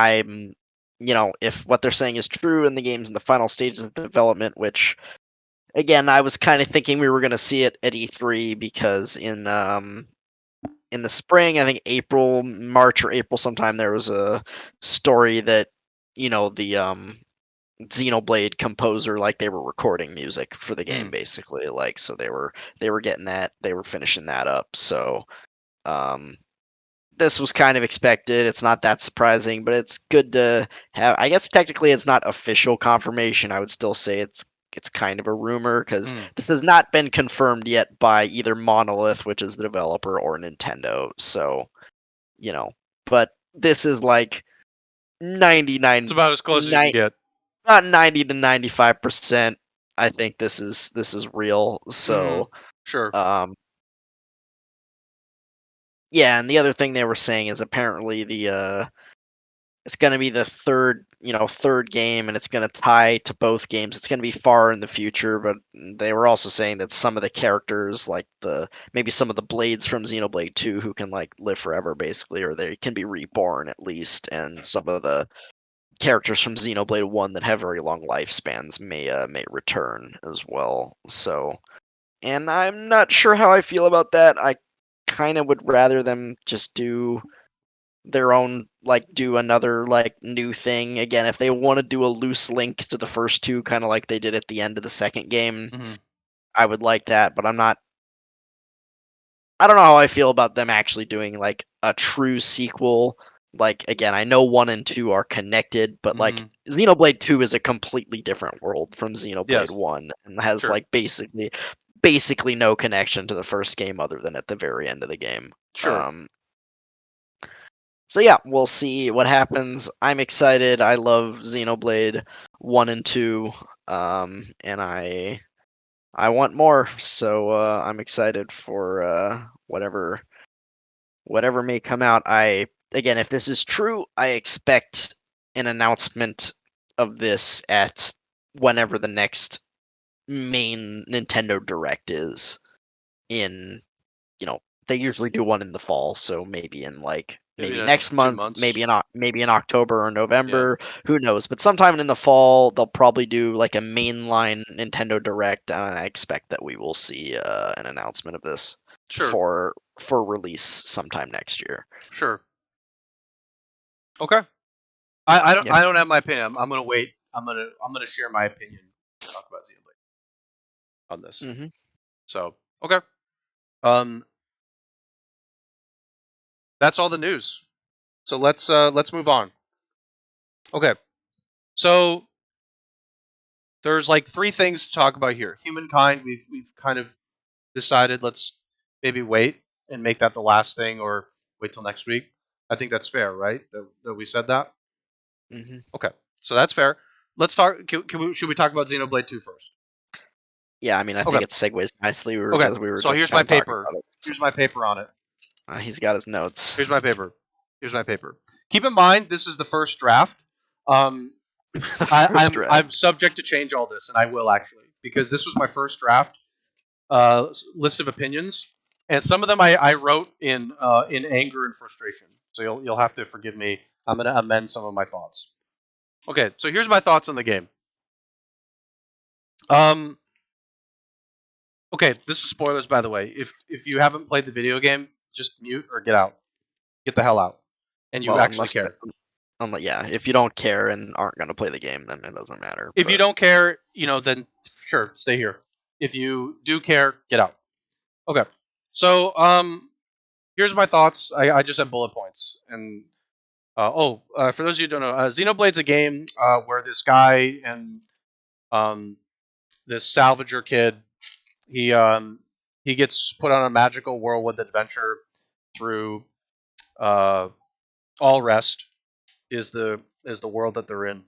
If what they're saying is true and the game's in the final stages of development, which again, I was kind of thinking we were going to see it at E3 because in the spring, I think April, March or April sometime, there was a story that the Xenoblade composer, like, they were recording music for the game Mm, basically, like, so they were getting that, they were finishing that up. So um this was kind of expected. It's not that surprising, but it's good to have. I guess technically it's not official confirmation. I would still say it's kind of a rumor because mm. this has not been confirmed yet by either Monolith, which is the developer, or Nintendo. So, you know, but this is like It's 99, about as close as you can get. not 90 to 95%. I think this is real. Hmm. So, Sure. um, yeah. And the other thing they were saying is apparently it's going to be the third game, and it's going to tie to both games. It's going to be far in the future, but they were also saying that some of the characters, like maybe some of the blades from Xenoblade 2, who can like live forever, basically, or they can be reborn at least, and some of the characters from Xenoblade 1 that have very long lifespans may return as well. So, and I'm not sure how I feel about that. I kind of would rather them just do their own, like, do another like new thing again. If they want to do a loose link to the first two, kind of like they did at the end of the second game, Hmm. I would like that. But I don't know how I feel about them actually doing like a true sequel. Like, again, I know 1 and 2 are connected, but like Hmm. Xenoblade 2 is a completely different world from Xenoblade Yes. 1 and has Sure. like basically no connection to the first game other than at the very end of the game. Sure. Um, So yeah, we'll see what happens. I'm excited. I love Xenoblade 1 and 2. And I want more. So I'm excited for whatever may come out. Again, if this is true, I expect an announcement of this at whenever the next main Nintendo Direct is in, they usually do one in the fall, so maybe in like Maybe maybe in next two month, months. maybe in October or Yeah. November, who knows? But sometime in the fall, they'll probably do like a mainline Nintendo Direct, and I expect that we will see an announcement of this Sure. for release sometime next year. Sure. Okay. I don't Yeah. I don't have my opinion. I'm gonna wait. I'm gonna share my opinion. Talk about Xenoblade on this. Hmm. So okay. Um, that's all the news. So let's move on. Okay. So there's like three things to talk about here. Humankind. We've kind of decided let's maybe wait and make that the last thing, or wait till next week. I think that's fair, right? That we said that. Hmm. Okay. So that's fair. Let's talk. Should we talk about Xenoblade 2 first? Yeah, I mean, I Okay. think it segues nicely. Okay. We were So just here's kind my of talking paper. about it. So, Here's my paper on it. he's got his notes. Here's my paper. Here's my paper. Keep in mind, this is the first draft. Um, The I, first I'm draft. I'm subject to change all this, and I will actually because this was my first draft list of opinions, and some of them I wrote in anger and frustration. So you'll have to forgive me. I'm gonna amend some of my thoughts. Okay, so here's my thoughts on the game. Um, okay, this is spoilers by the way. If you haven't played the video game, just mute or get out. Get the hell out, and you Well, actually care. yeah, if you don't care and aren't gonna play the game, then it doesn't matter. If you But don't care, then sure, stay here. If you do care, get out. Okay. So, if you do care, get out. Okay. So, here's my thoughts. I just have bullet points. And for those of you who don't know, Xenoblade's a game where this guy and um, this salvager kid, he um, he gets put on a magical whirlwind adventure through uh, All Rest is the world that they're in,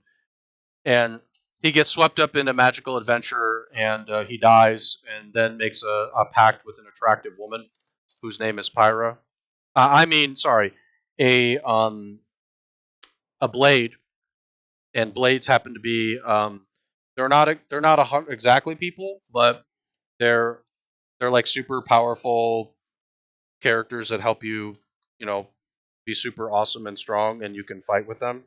and he gets swept up in a magical adventure, and he dies, and then makes a pact with an attractive woman whose name is Pyra. Sorry, a a blade, and blades happen to be they're not exactly people, but they're they're like super powerful characters that help you, you know, be super awesome and strong, and you can fight with them.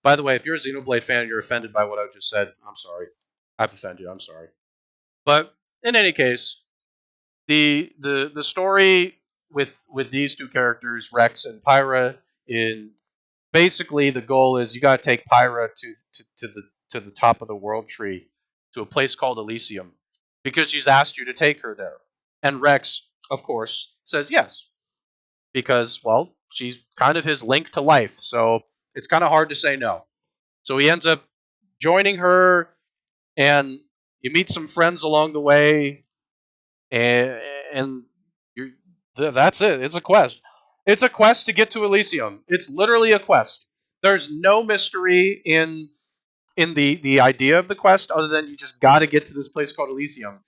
By the way, if you're a Xenoblade fan and you're offended by what I just said, I'm sorry. I've offended you. I'm sorry. But in any case, the story with these two characters, Rex and Pyra, in basically the goal is you got to take Pyra to the top of the world tree, to a place called Elysium, because she's asked you to take her there. And Rex, of course, says yes, because, well, she's kind of his link to life, so it's kind of hard to say no. So he ends up joining her, and you meet some friends along the way, and you're, that's it. It's a quest. It's a quest to get to Elysium. It's literally a quest. There's no mystery in the idea of the quest, other than you just got to get to this place called Elysium.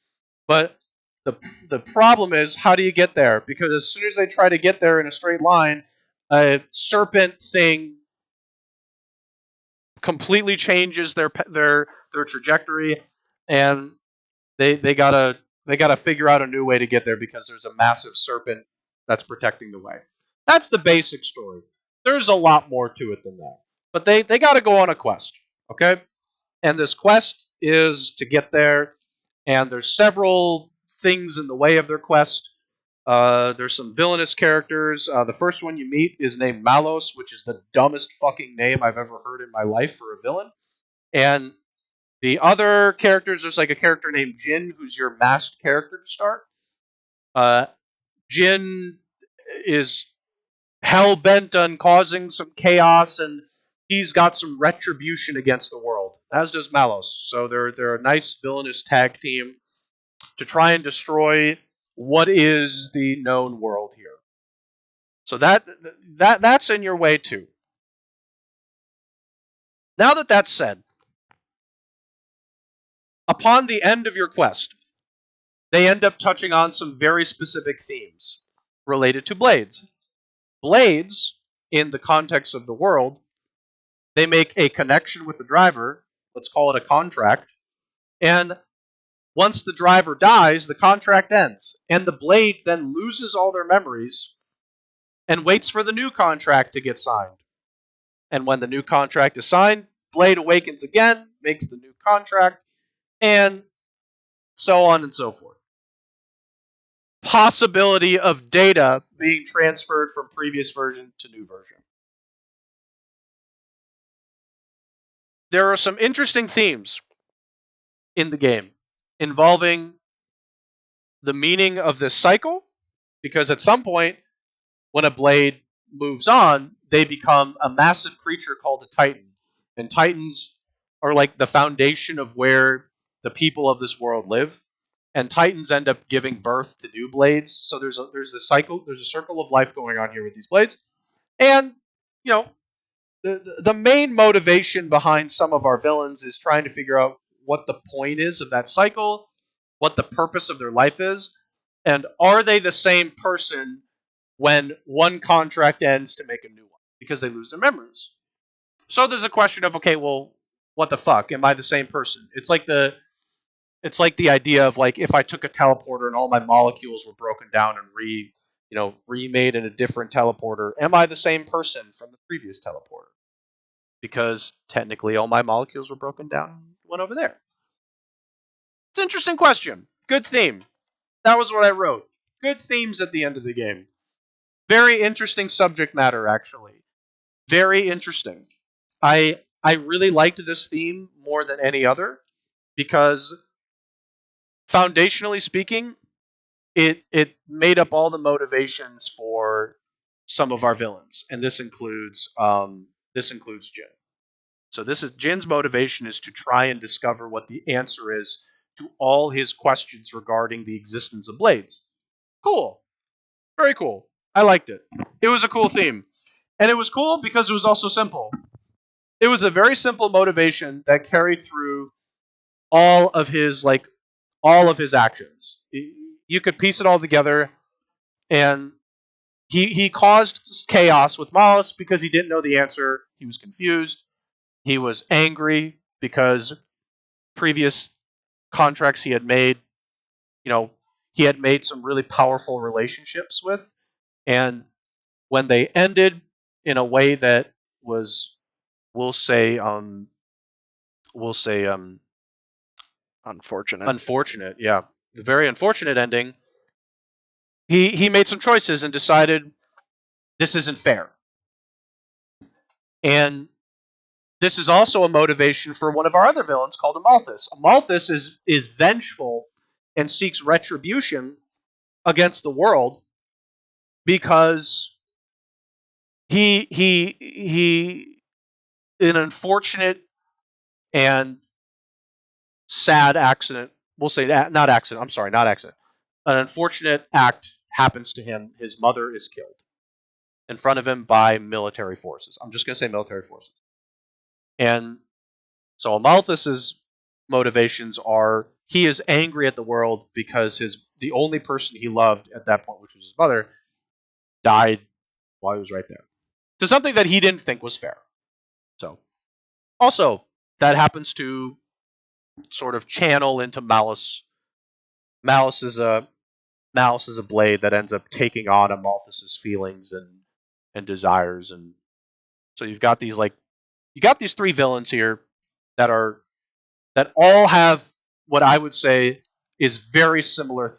But the the problem is, how do you get there? Because as soon as they try to get there in a straight line, a serpent thing completely changes their trajectory, and they gotta figure out a new way to get there, because there's a massive serpent that's protecting the way. That's the basic story. There's a lot more to it than that, but they gotta go on a quest. Okay, and this quest is to get there, and there's several things in the way of their quest. There's some villainous characters. The first one you meet is named Malos, which is the dumbest fucking name I've ever heard in my life for a villain. And the other characters, there's like a character named Jin, who's your masked character to start. Uh, Jin is hell bent on causing some chaos, and he's got some retribution against the world, as does Malos. So they're a nice villainous tag team to try and destroy what is the known world here. So that's in your way too. Now that that's said, upon the end of your quest, they end up touching on some very specific themes related to blades. Blades, in the context of the world, they make a connection with the driver. Let's call it a contract. And once the driver dies, the contract ends. And the blade then loses all their memories and waits for the new contract to get signed. And when the new contract is signed, Blade awakens again, makes the new contract, and so on and so forth. Possibility of data being transferred from previous version to new version. There are some interesting themes in the game involving the meaning of this cycle, because at some point, when a blade moves on, they become a massive creature called a Titan. And Titans are like the foundation of where the people of this world live. And Titans end up giving birth to new blades. So there's a cycle, there's a circle of life going on here with these blades. And you know, the main motivation behind some of our villains is trying to figure out what the point is of that cycle, what the purpose of their life is, and are they the same person when one contract ends to make a new one, because they lose their memories. So there's a question of, okay, well, what the fuck? Am I the same person? It's like the idea of, like, if I took a teleporter and all my molecules were broken down and remade in a different teleporter, am I the same person from the previous teleporter? Because technically all my molecules were broken down and went over there. It's an interesting question. Good theme. That was what I wrote. Good themes at the end of the game. Very interesting subject matter, actually. Very interesting. I really liked this theme more than any other, because foundationally speaking, it made up all the motivations for some of our villains, and this includes Jin. So this is Jin's motivation is to try and discover what the answer is to all his questions regarding the existence of blades. Cool. Very cool. I liked it. It was a cool theme. And it was cool because it was also simple. It was a very simple motivation that carried through all of his actions. You could piece it all together, and he caused chaos with Malice because he didn't know the answer. He was confused. He was angry because previous contracts he had made, you know, he had made some really powerful relationships with, and when they ended in a way that was, we'll say, we'll say, Unfortunate. unfortunate. Yeah, the very unfortunate ending. He made some choices and decided this isn't fair, and this is also a motivation for one of our other villains called Amalthus. Amalthus is vengeful and seeks retribution against the world because he in an unfortunate and sad accident. We'll say not accident. I'm sorry, not accident. An unfortunate act happens to him. His mother is killed in front of him by military forces. I'm just going to say military forces. And so Amalthus's motivations are he is angry at the world because the only person he loved at that point, which was his mother, died while he was right there. To something that he didn't think was fair. So also that happens to sort of channel into Malice. Malice is a Malice is a blade that ends up taking on Amalthus's feelings and desires, and so you got these three villains here that are that all have what I would say is very similar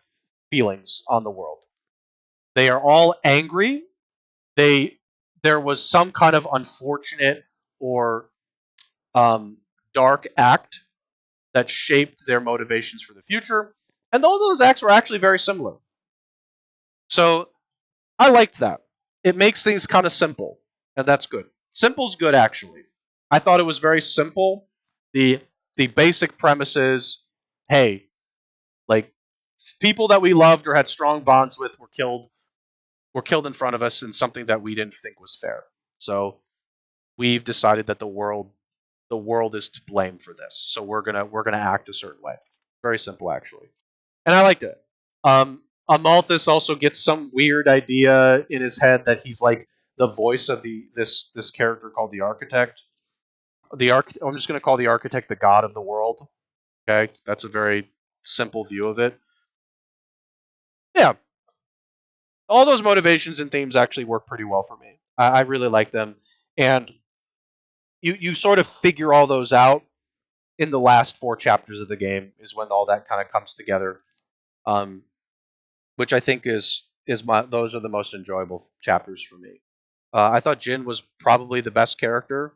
feelings on the world. They are all angry. They There was some kind of unfortunate or dark act that shaped their motivations for the future, and those acts were actually very similar. So I liked that. It makes things kind of simple, and that's good. Simple's good, actually. I thought it was very simple. The the basic premise is, hey, like people that we loved or had strong bonds with were killed in front of us in something that we didn't think was fair. So we've decided that the world is to blame for this. So we're gonna act a certain way. Very simple, actually, and I liked it. Amalthus also gets some weird idea in his head that he's like the voice of this character called the Architect. I'm just gonna call the Architect the god of the world. Okay, that's a very simple view of it. Yeah, all those motivations and themes actually work pretty well for me. I really like them, and you sort of figure all those out in the last four chapters of the game is when all that kind of comes together. Um, which I think is my those are the most enjoyable chapters for me. I thought Jin was probably the best character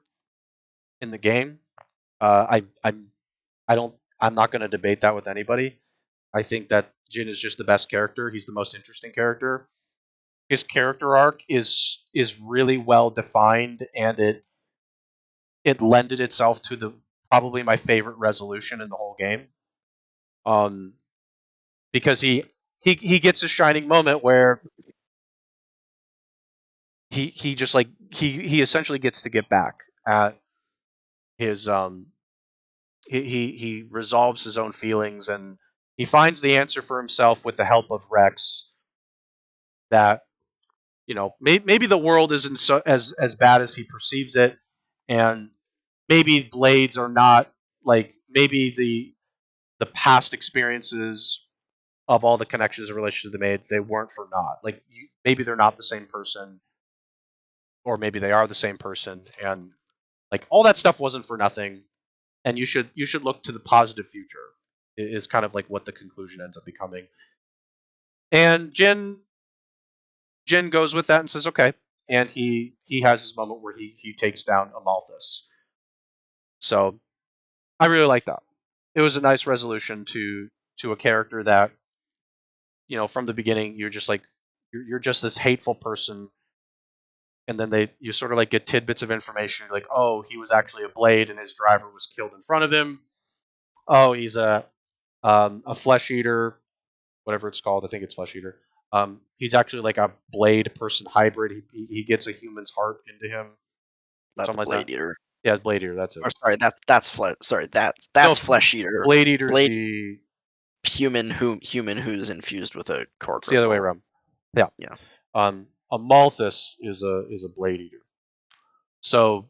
in the game. I don't I'm not going to debate that with anybody. I think that Jin is just the best character. He's the most interesting character. His character arc is really well defined, and it lended itself to the probably my favorite resolution in the whole game. Um, because he gets a shining moment where he just like he essentially gets to get back at his he resolves his own feelings, and he finds the answer for himself with the help of Rex. That maybe the world isn't so as bad as he perceives it, and maybe blades are not like maybe the past experiences of all the connections and relationships they made, they weren't for naught. Like maybe they're not the same person, or maybe they are the same person, and like all that stuff wasn't for nothing. And you should look to the positive future. Is kind of like what the conclusion ends up becoming. And Jin goes with that and says okay, and he has his moment where he takes down Amalthus. So I really like that. It was a nice resolution to a character that from the beginning, you're just like you're just this hateful person, and then you sort of like get tidbits of information like, oh, he was actually a blade and his driver was killed in front of him. Oh, he's a flesh eater, whatever it's called. I think it's flesh eater. He's actually like a blade person hybrid. He gets a human's heart into him, That's a something like that. blade eater. Yeah, blade eater. That's it. Or sorry, that's flesh. Sorry, that's No, flesh eater. blade eater's Blade the human who's infused with a core it's the other way crystal. around. Yeah. Yeah. Amalthus is a blade eater. So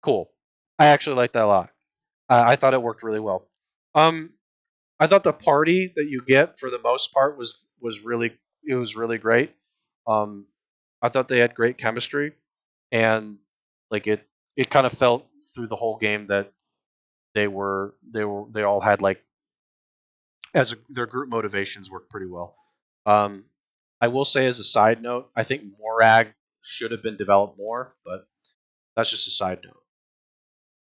cool. I actually like that a lot. I thought it worked really well. Um, I thought the party that you get for the most part was really great. Um, I thought they had great chemistry, and like it kind of felt through the whole game that they all had like their group motivations worked pretty well. Um, I will say as a side note, I think Morag should have been developed more, but that's just a side note.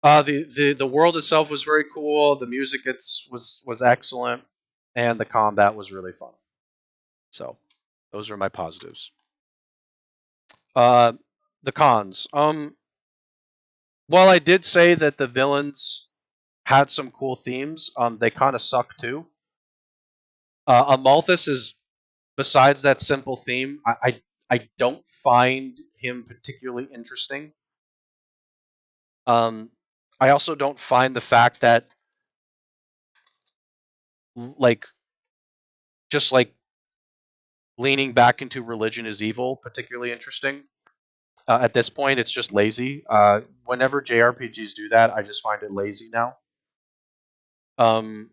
The world itself was very cool. The music was excellent, and the combat was really fun. So those are my positives. Uh, the cons. While I did say that the villains had some cool themes, they kind of suck too. Amalthus is besides that simple theme. I don't find him particularly interesting. Um, I also don't find the fact that like just like leaning back into religion is evil particularly interesting. At this point, it's just lazy. Whenever JRPGs do that, I just find it lazy now. Um,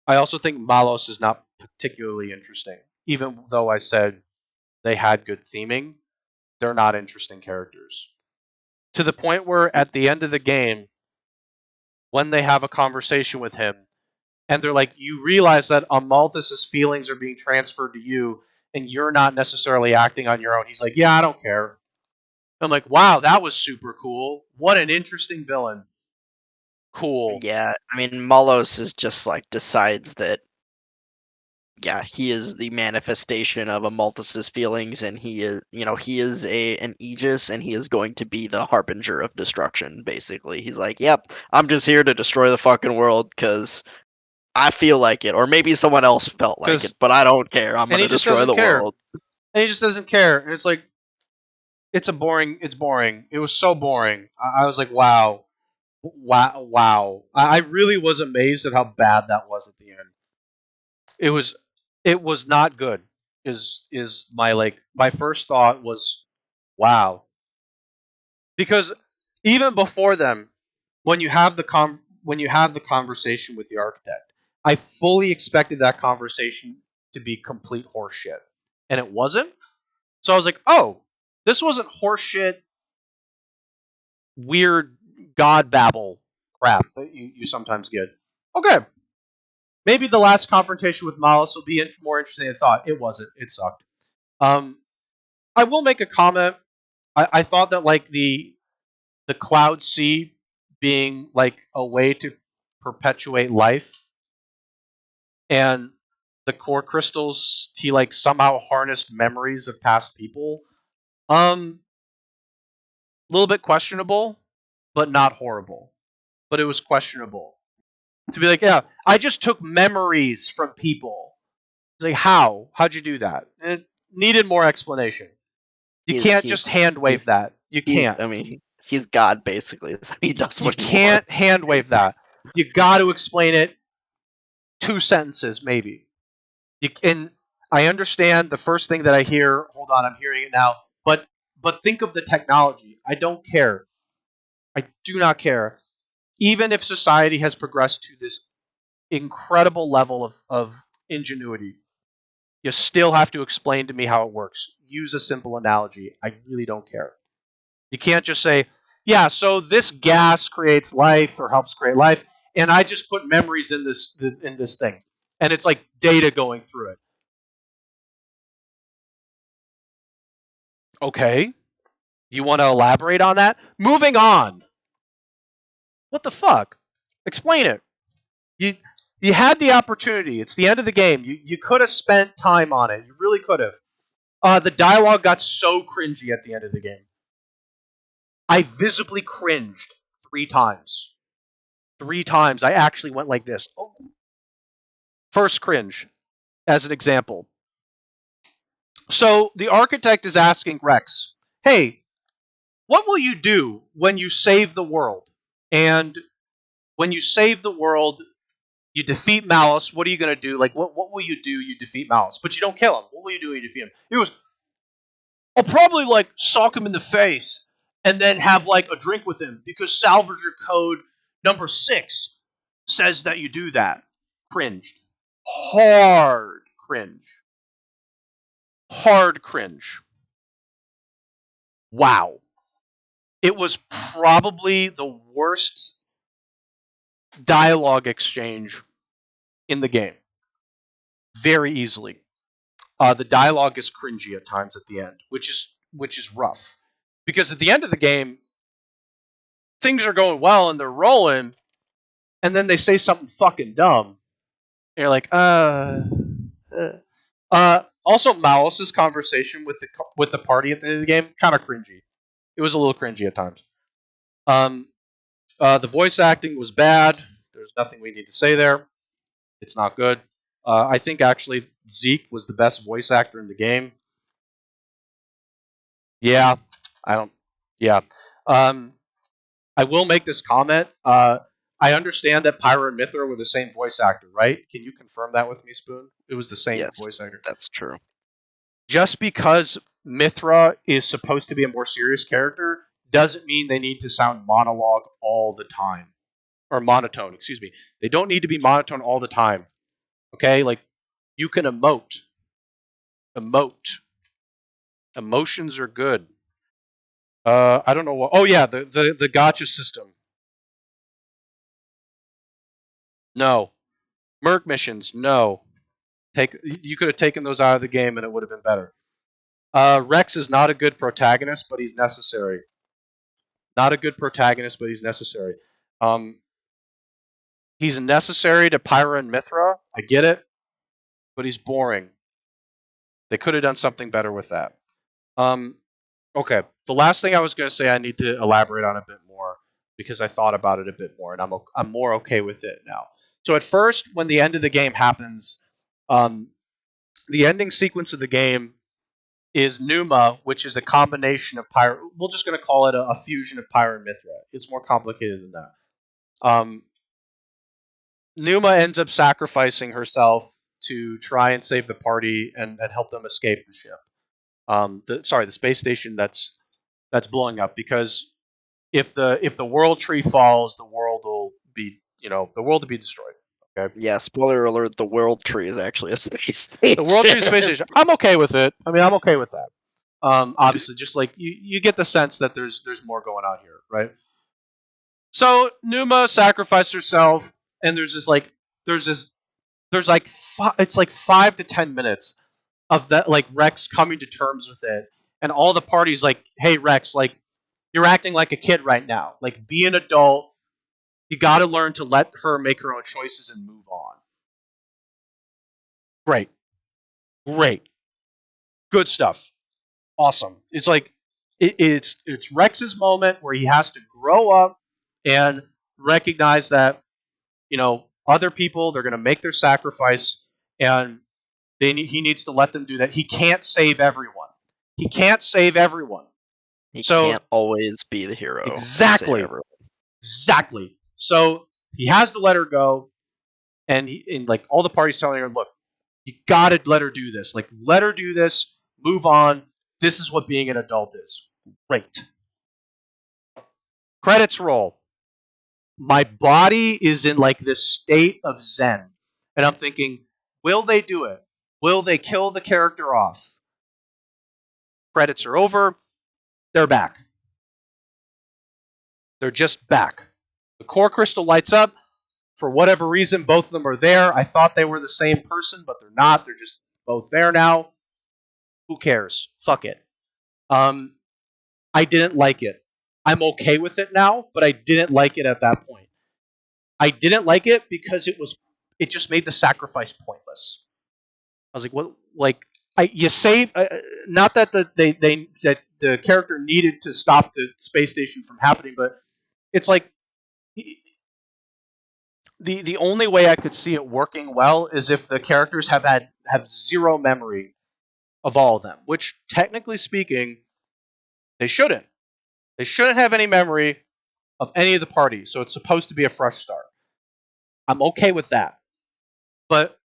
I also think Malos is not particularly interesting, even though I said they had good theming. They're not interesting characters to the point where at the end of the game, when they have a conversation with him, and they're like, you realize that Amalthus's feelings are being transferred to you, and you're not necessarily acting on your own. He's like, yeah, I don't care. I'm like, wow, that was super cool. What an interesting villain. Cool. Yeah, I mean, Malos is just like decides that, yeah, he is the manifestation of Amalthus's feelings, and he is an Aegis, and he is going to be the harbinger of destruction. Basically, he's like, yep, I'm just here to destroy the fucking world because I feel like it, or maybe someone else felt like it, Because, but I don't care. I'm and gonna he just destroy doesn't the care. world. And he just doesn't care. And it's like, it's boring. It was so boring. I was like, wow. Wow. Wow. I really was amazed at how bad that was at the end. It was, it was not good. Is my first thought was, wow. Because even before them, when you have the conversation with the architect, I fully expected that conversation to be complete horseshit, and it wasn't. So I was like, oh, this wasn't horseshit, weird god babble crap that you sometimes get. Okay, maybe the last confrontation with Malice will be more interesting than I thought. It wasn't. It sucked. Um, I will make a comment. I thought that like the cloud sea being like a way to perpetuate life and the core crystals he like somehow harnessed memories of past people, a little bit questionable but not horrible, but it was questionable to be like, yeah, I just took memories from people. It's like, how'd you do that? And it needed more explanation. You He's can't he's just hand he's wave that. You he's. can't. I mean, he's God basically. So he does You what he wants. can't hand wave that. You got to explain it. Two sentences, maybe. And I understand the first thing that I hear. Hold on, I'm hearing it now. But think of the technology. I don't care. I do not care. Even if society has progressed to this incredible level of ingenuity, you still have to explain to me how it works. Use a simple analogy. I really don't care. You can't just say, yeah, so this gas creates life or helps create life, and I just put memories in this thing. And it's like data going through it. Okay. Do you want to elaborate on that? Moving on. What the fuck? Explain it. You You had the opportunity. It's the end of the game. You could have spent time on it. You really could have. The dialogue got so cringy at the end of the game. I visibly cringed 3 times. 3 times. I actually went like this. Oh. First cringe, as an example. So the architect is asking Rex, hey, what will you do when you save the world? And when you save the world, you defeat Malice. What are you going to do? Like, what will you do? You defeat Malice, but you don't kill him. What will you do when you defeat him? He goes, I'll probably like sock him in the face and then have like a drink with him because Salvager Code number 6 says that you do that. Cringed. Hard cringe. Hard cringe. Wow. It was probably the worst dialogue exchange in the game. Very easily. The dialogue is cringy at times at the end, which is rough. Because at the end of the game, things are going well and they're rolling, and then they say something fucking dumb. And you're like, Also, Malice's conversation with the party at the end of the game, kind of cringy. It was a little cringy at times. The voice acting was bad. There's nothing we need to say there. It's not good. I think actually Zeke was the best voice actor in the game. Yeah, I don't. Yeah, I will make this comment. I understand that Pyra and Mithra were the same voice actor, right? Can you confirm that with me, Spoon? It was the same voice actor. That's true. Just because Mithra is supposed to be a more serious character doesn't mean they need to sound monologue all the time. Or monotone, excuse me. They don't need to be monotone all the time. Okay? Like, you can emote. Emote. Emotions are good. I don't know what. Oh, yeah, the gacha system. No. Merc missions, no. You could have taken those out of the game and it would have been better. Rex is not a good protagonist, but he's necessary. Not a good protagonist, but he's necessary. He's necessary to Pyra and Mithra. I get it, but he's boring. They could have done something better with that. Okay, the last thing I was going to say I need to elaborate on a bit more because I thought about it a bit more, and I'm more okay with it now. So at first, when the end of the game happens, the ending sequence of the game is Numa, which is a combination of Pyra. We're just going to call it a fusion of Pyra and Mithra. It's more complicated than that. Numa ends up sacrificing herself to try and save the party and help them escape the ship. The space station that's blowing up, because if the world tree falls, the world will be destroyed. Okay. Yeah, spoiler alert, the world tree is actually a space station. The world tree is a space station. I'm okay with it. I mean, I'm okay with that. Obviously, just like you get the sense that there's more going on here, right? So Numa sacrificed herself, and it's like 5 to 10 minutes of that, like Rex coming to terms with it, and all the parties like, hey Rex, like you're acting like a kid right now. Like, be an adult. You got to learn to let her make her own choices and move on. Great, good stuff. Awesome. It's like it's Rex's moment where he has to grow up and recognize that other people, they're going to make their sacrifice, and he needs to let them do that. He can't save everyone. He can't can't always be the hero. Exactly. So he has to let her go, and like all the parties telling her, look, you gotta let her do this. Like, let her do this. Move on. This is what being an adult is. Great. Credits roll. My body is in like this state of zen, and I'm thinking, will they do it? Will they kill the character off? Credits are over. They're back. They're just back. The core crystal lights up. For whatever reason, both of them are there. I thought they were the same person, but they're not. They're just both there now. Who cares? Fuck it. I didn't like it. I'm okay with it now, but I didn't like it at that point. I didn't like it because it was it just made the sacrifice pointless. I was like, what? Like, you save. Not that that the character needed to stop the space station from happening, but it's like the only way I could see it working well is if the characters have zero memory of all of them, which technically speaking, they shouldn't. They shouldn't have any memory of any of the parties, so it's supposed to be a fresh start. I'm okay with that. But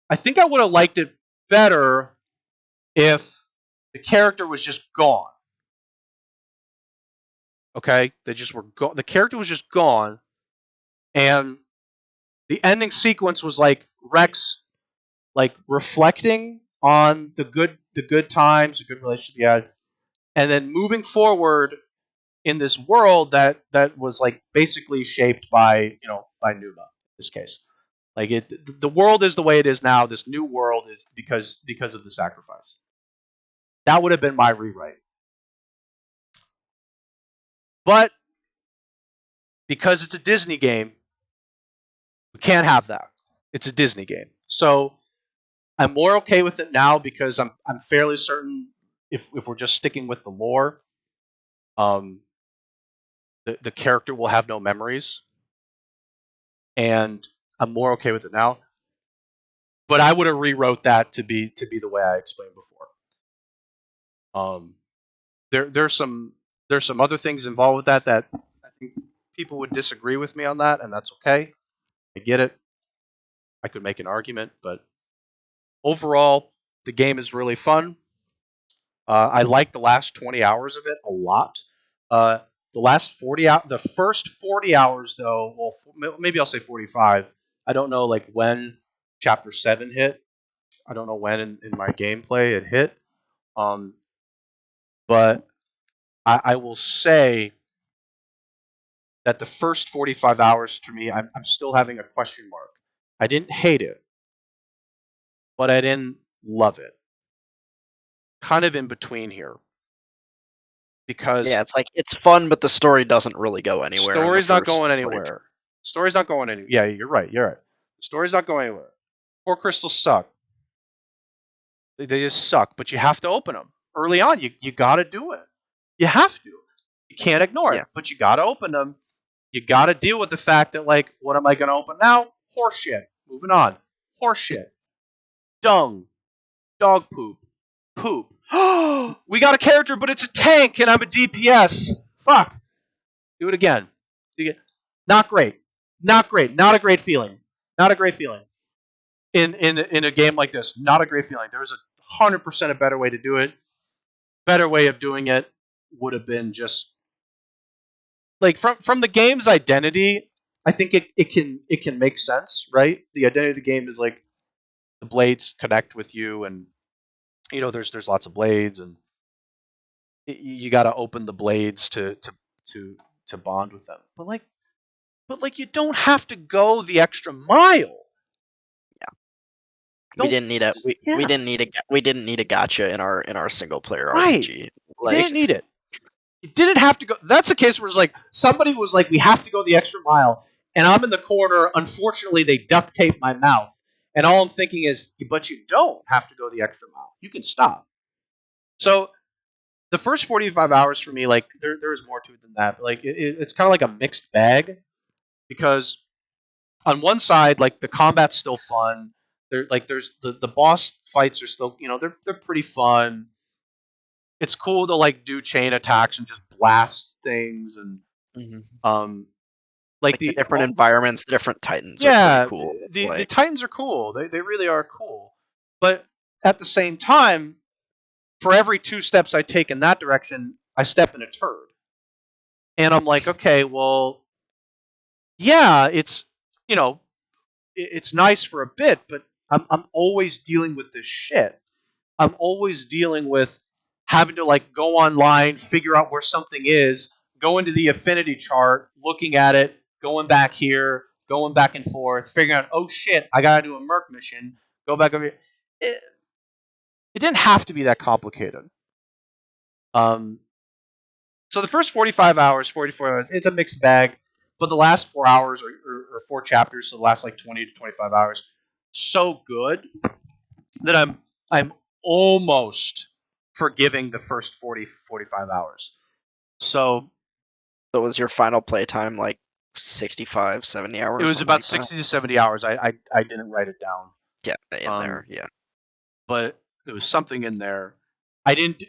I think I would have liked it better if the character was just gone. Okay? They just were gone. The character was just gone, and the ending sequence was like Rex like reflecting on the good times, the good relationship he had, and then moving forward in this world that was like basically shaped by by Numa in this case. Like the world is the way it is now. This new world is because of the sacrifice. That would have been my rewrite. But because it's a Disney game, we can't have that. It's a Disney game. So I'm more okay with it now because I'm fairly certain if we're just sticking with the lore, um, the character will have no memories, and I'm more okay with it now. But I would have rewrote that to be the way I explained before. There's some other things involved with that I think people would disagree with me on that, and that's okay. I get it. I could make an argument, but overall, the game is really fun. I like the last 20 hours of it a lot. The last 40 out, the first 40 hours though, well, maybe I'll say 45. I don't know like when Chapter 7 hit. I don't know when in my gameplay it hit. But I will say that the first 45 hours to me, I'm still having a question mark. I didn't hate it, but I didn't love it. Kind of in between here. Because Yeah, it's like it's fun, but the story doesn't really go anywhere. Story's not going anywhere. Story's not going anywhere. Yeah, you're right. You're right. The story's not going anywhere. Core crystals suck. They just suck. But you have to open them early on. You got to do it. You have to. You can't ignore it. But you got to open them. You got to deal with the fact that like, what am I going to open now? Horseshit. Moving on. Horseshit. Dung. Dog poop. Poop. We got a character, but it's a tank, and I'm a DPS. Fuck. Do it again. Not great. Not great. Not a great feeling. Not a great feeling. In a game like this, not a great feeling. There's 100% a better way to do it. Better way of doing it would have been just like from the game's identity. I think it can make sense, right? The identity of the game is like the blades connect with you, and there's lots of blades, and you got to open the blades to bond with them. But like you don't have to go the extra mile. We didn't need we didn't need a gotcha in our single player Right. RPG. You didn't need it. You didn't have to go. That's a case where it's like somebody was like, we have to go the extra mile, and I'm in the corner. Unfortunately, they duct tape my mouth, and all I'm thinking is, but you don't have to go the extra mile. You can stop. So the first 45 hours for me, like there's more to it than that. But like it's kind of like a mixed bag because on one side, like the combat's still fun. There's the boss fights are still they're pretty fun. It's cool to like do chain attacks and just blast things and like the different environments, the different Titans are pretty cool. The Titans are cool. They really are cool. But at the same time, for every 2 steps I take in that direction, I step in a turd. And I'm like, okay, well, yeah, it's it's nice for a bit, but I'm always dealing with this shit. I'm always dealing with having to like go online, figure out where something is, go into the affinity chart, looking at it, going back here, going back and forth, figuring out, oh shit, I gotta do a Merc mission, go back over here. It didn't have to be that complicated. So the first 45 hours, 44 hours, it's a mixed bag. But the last 4 hours or 4 chapters, so the last like 20 to 25 hours, so good that I'm almost forgiving the first 40 45 hours. So So was your final playtime like 65, 70 it hours, was something about like that? 60 to 70 hours. I didn't write it down. Yeah, in Um, there. Yeah. but there was something in there. I didn't.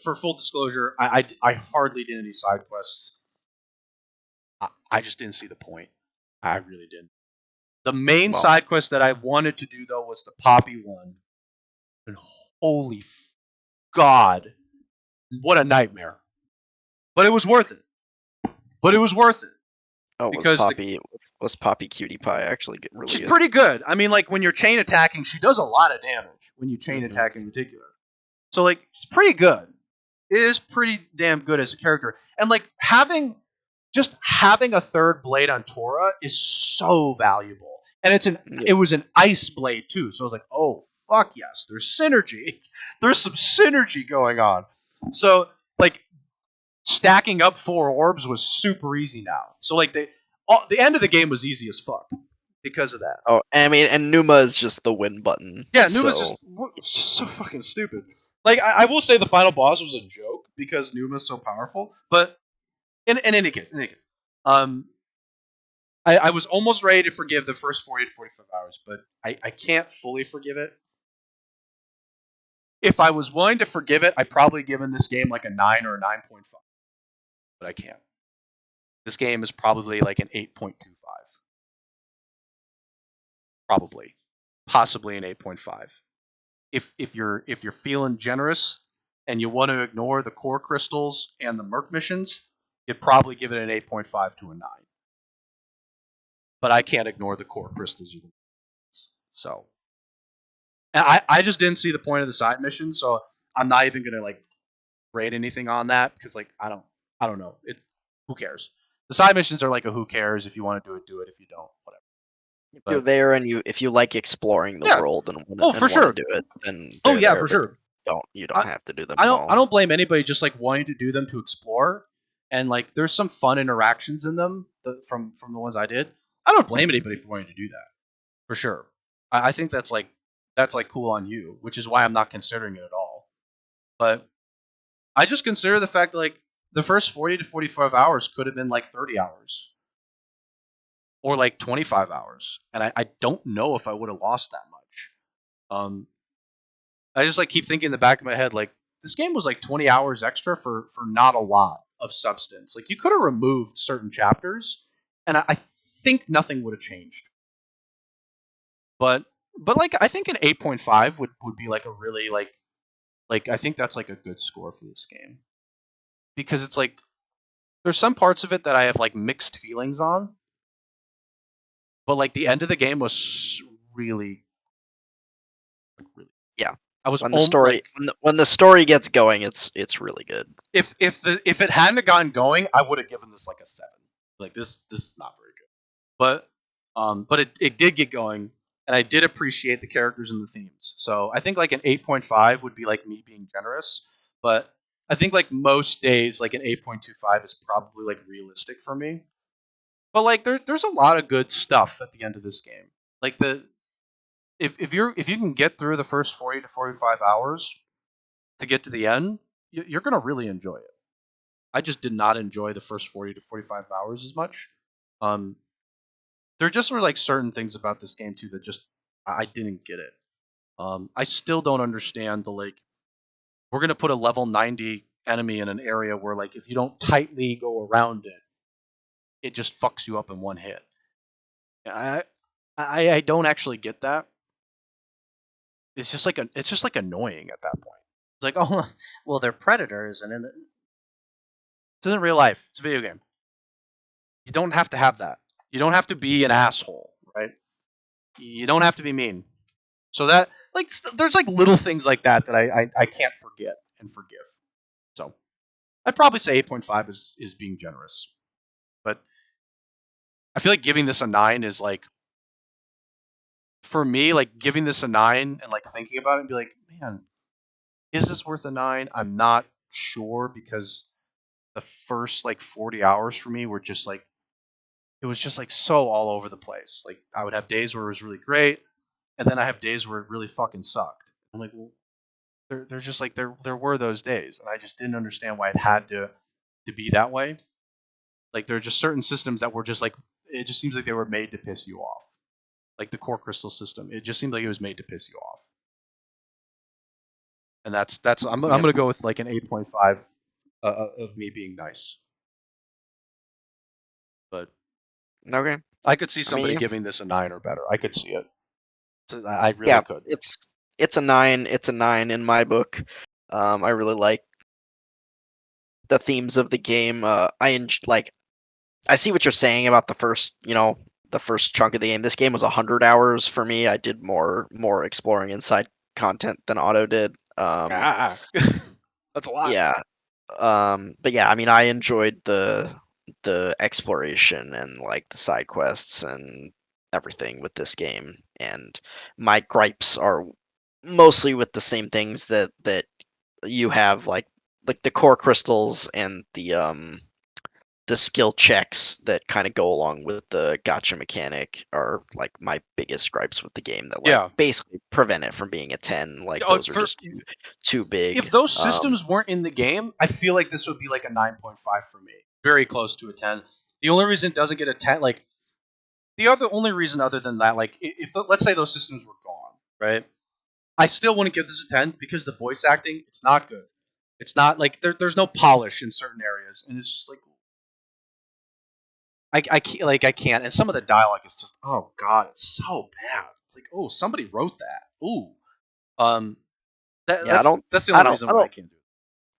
For full disclosure, I hardly did any side quests. I just didn't see the point. I really didn't. The main Well, side quest that I wanted to do though was the Poppy one. And holy God, what a nightmare! But it was worth it. But it was worth it oh, because was Poppy Cutie Pie actually really she's good? pretty good. I mean, like when you're chain attacking, she does a lot of damage when you chain Hmm. attack in particular. So like, it's pretty good. It is pretty damn good as a character, and like having a third blade on Tora is so valuable. And Yeah. it was an ice blade too, so I was like, oh fuck yes, there's synergy. There's some synergy going on. So like stacking up 4 orbs was super easy now. So like the end of the game was easy as fuck because of that. Oh, I mean, and Numa is just the win button. Yeah, Numa's So just so fucking stupid. Like I will say the final boss was a joke because Numa's so powerful, but in any case, um, I was almost ready to forgive the first 40 to 45 hours, but I can't fully forgive it. If I was willing to forgive it, I'd probably given this game like a 9 or a 9.5, but I can't. This game is probably like an 8.25, probably, possibly an 8.5. If you're feeling generous and you want to ignore the core crystals and the merc missions, you'd probably give it an 8.5 to a 9. But I can't ignore the core crystals either. So I just didn't see the point of the side mission, so I'm not even gonna like rate anything on that because like I don't know. It's who cares. The side missions are like a who cares. If you want to do it, do it. If you don't, whatever. if you're But there and if you like exploring the yeah, world oh for want to sure. do it, then Oh they're yeah, there. for But sure. you don't I, have to do them I at don't I all. don't blame anybody just like wanting to do them to explore, and like there's some fun interactions in them from the ones I did. I don't blame anybody for wanting to do that for sure. I think that's like cool on you, which is why I'm not considering it at all. But I just consider the fact that like the first 40 to 45 hours could have been like 30 hours or like 25 hours, and I don't know if I would have lost that much. I just like keep thinking in the back of my head like this game was like 20 hours extra for not a lot of substance. Like you could have removed certain chapters, and I think nothing would have changed. But like I think an 8.5 would be like a really like I think that's like a good score for this game because it's like there's some parts of it that I have like mixed feelings on, but like the end of the game was really really. Yeah, I was when the story like when the story gets going, it's really good. if it hadn't gotten going, I would have given this like a 7. Like this is not very good. But it did get going, and I did appreciate the characters and the themes. So I think like an 8.5 would be like me being generous, but I think like most days like an 8.25 is probably like realistic for me. But like there's a lot of good stuff at the end of this game. Like the if you can get through the first 40 to 45 hours to get to the end, you're gonna really enjoy it. I just did not enjoy the first 40 to 45 hours as much. Um, there just were like certain things about this game too that just I didn't get it. I still don't understand the like we're gonna put a level 90 enemy in an area where like if you don't tightly go around it, it just fucks you up in one hit. I I don't actually get that. It's just like annoying at that point. It's like oh well they're predators and it's in real life. It's a video game. You don't have to have that. You don't have to be an asshole, right? You don't have to be mean. So that like there's like little things like that that I can't forget and forgive. So I'd probably say 8.5 is being generous, but I feel like giving this a 9 is like for me like giving this a 9 and like thinking about it and be like man is this worth a 9? I'm not sure because the first like 40 hours for me were just like it was just like so all over the place. Like I would have days where it was really great, and then I have days where it really fucking sucked. I'm like, well, they're just like there were those days, and I just didn't understand why it had to be that way. Like there are just certain systems that were just like it just seems like they were made to piss you off. Like the core crystal system, it just seemed like it was made to piss you off. And that's I'm Yep. gonna go with like an 8.5 of me being nice. But Okay. I could see I mean, somebody yeah. giving this a 9 or better. I could see it. I really Yeah, could. it's a 9. It's a 9 in my book. I really like the themes of the game. Like I see what you're saying about the first chunk of the game. This game was 100 hours for me. I did more exploring inside content than Otto did. Ah, that's a lot. Yeah. But yeah, I mean, I enjoyed the exploration and like the side quests and everything with this game. And my gripes are mostly with the same things that you have, like the core crystals and the skill checks that kind of go along with the gotcha mechanic are like my biggest gripes with the game that like Yeah. basically prevent it from being a 10. Like those are For just too if big. those systems weren't in the game, I feel like this would be like a 9.5 for me. Very close to a 10. The only reason it doesn't get a 10, like the other only reason other than that, like if let's say those systems were gone, right? I still wouldn't give this a 10 because the voice acting, it's not good. It's not like there's no polish in certain areas, and it's just like I can't, like I can't. And some of the dialogue is just oh god, it's so bad. It's like oh somebody wrote that. Ooh, um, Yeah, that's the I only don't, reason I why I don't, can't do it.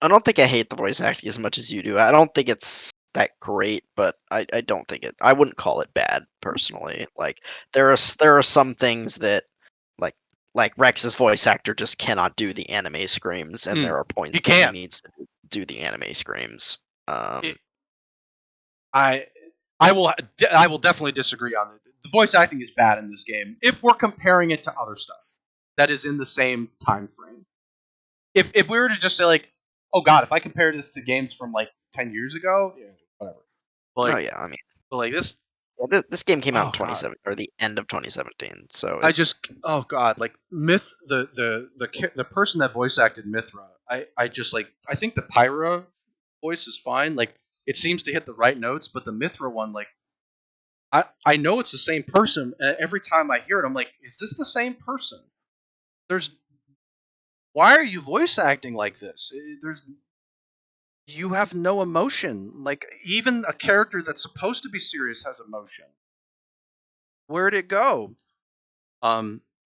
I don't think I hate the voice acting as much as you do. I don't think it's that great, but I don't think it. I wouldn't call it bad personally. Like there are some things that like like Rex's voice actor just cannot do the anime screams, and there are He points that he can't. needs to do the anime screams. It, I I will definitely disagree on it. The voice acting is bad in this game if we're comparing it to other stuff that is in the same time frame. If we were to just say like, oh god, if I compare this to games from like 10 years ago, yeah, whatever. But Oh like, yeah, I mean, this, well, this game came out in oh god, 27 or the end of 2017, so I it's just, oh god, like Myth, the person that voice acted Mithra, I just like, I think the Pyra voice is fine, like it seems to hit the right notes, but the Mithra one, like, I know it's the same person, and every time I hear it, I'm like, is this the same person? There's, why are you voice acting like this? There's you have no emotion. Like even a character that's supposed to be serious has emotion. Where'd it go?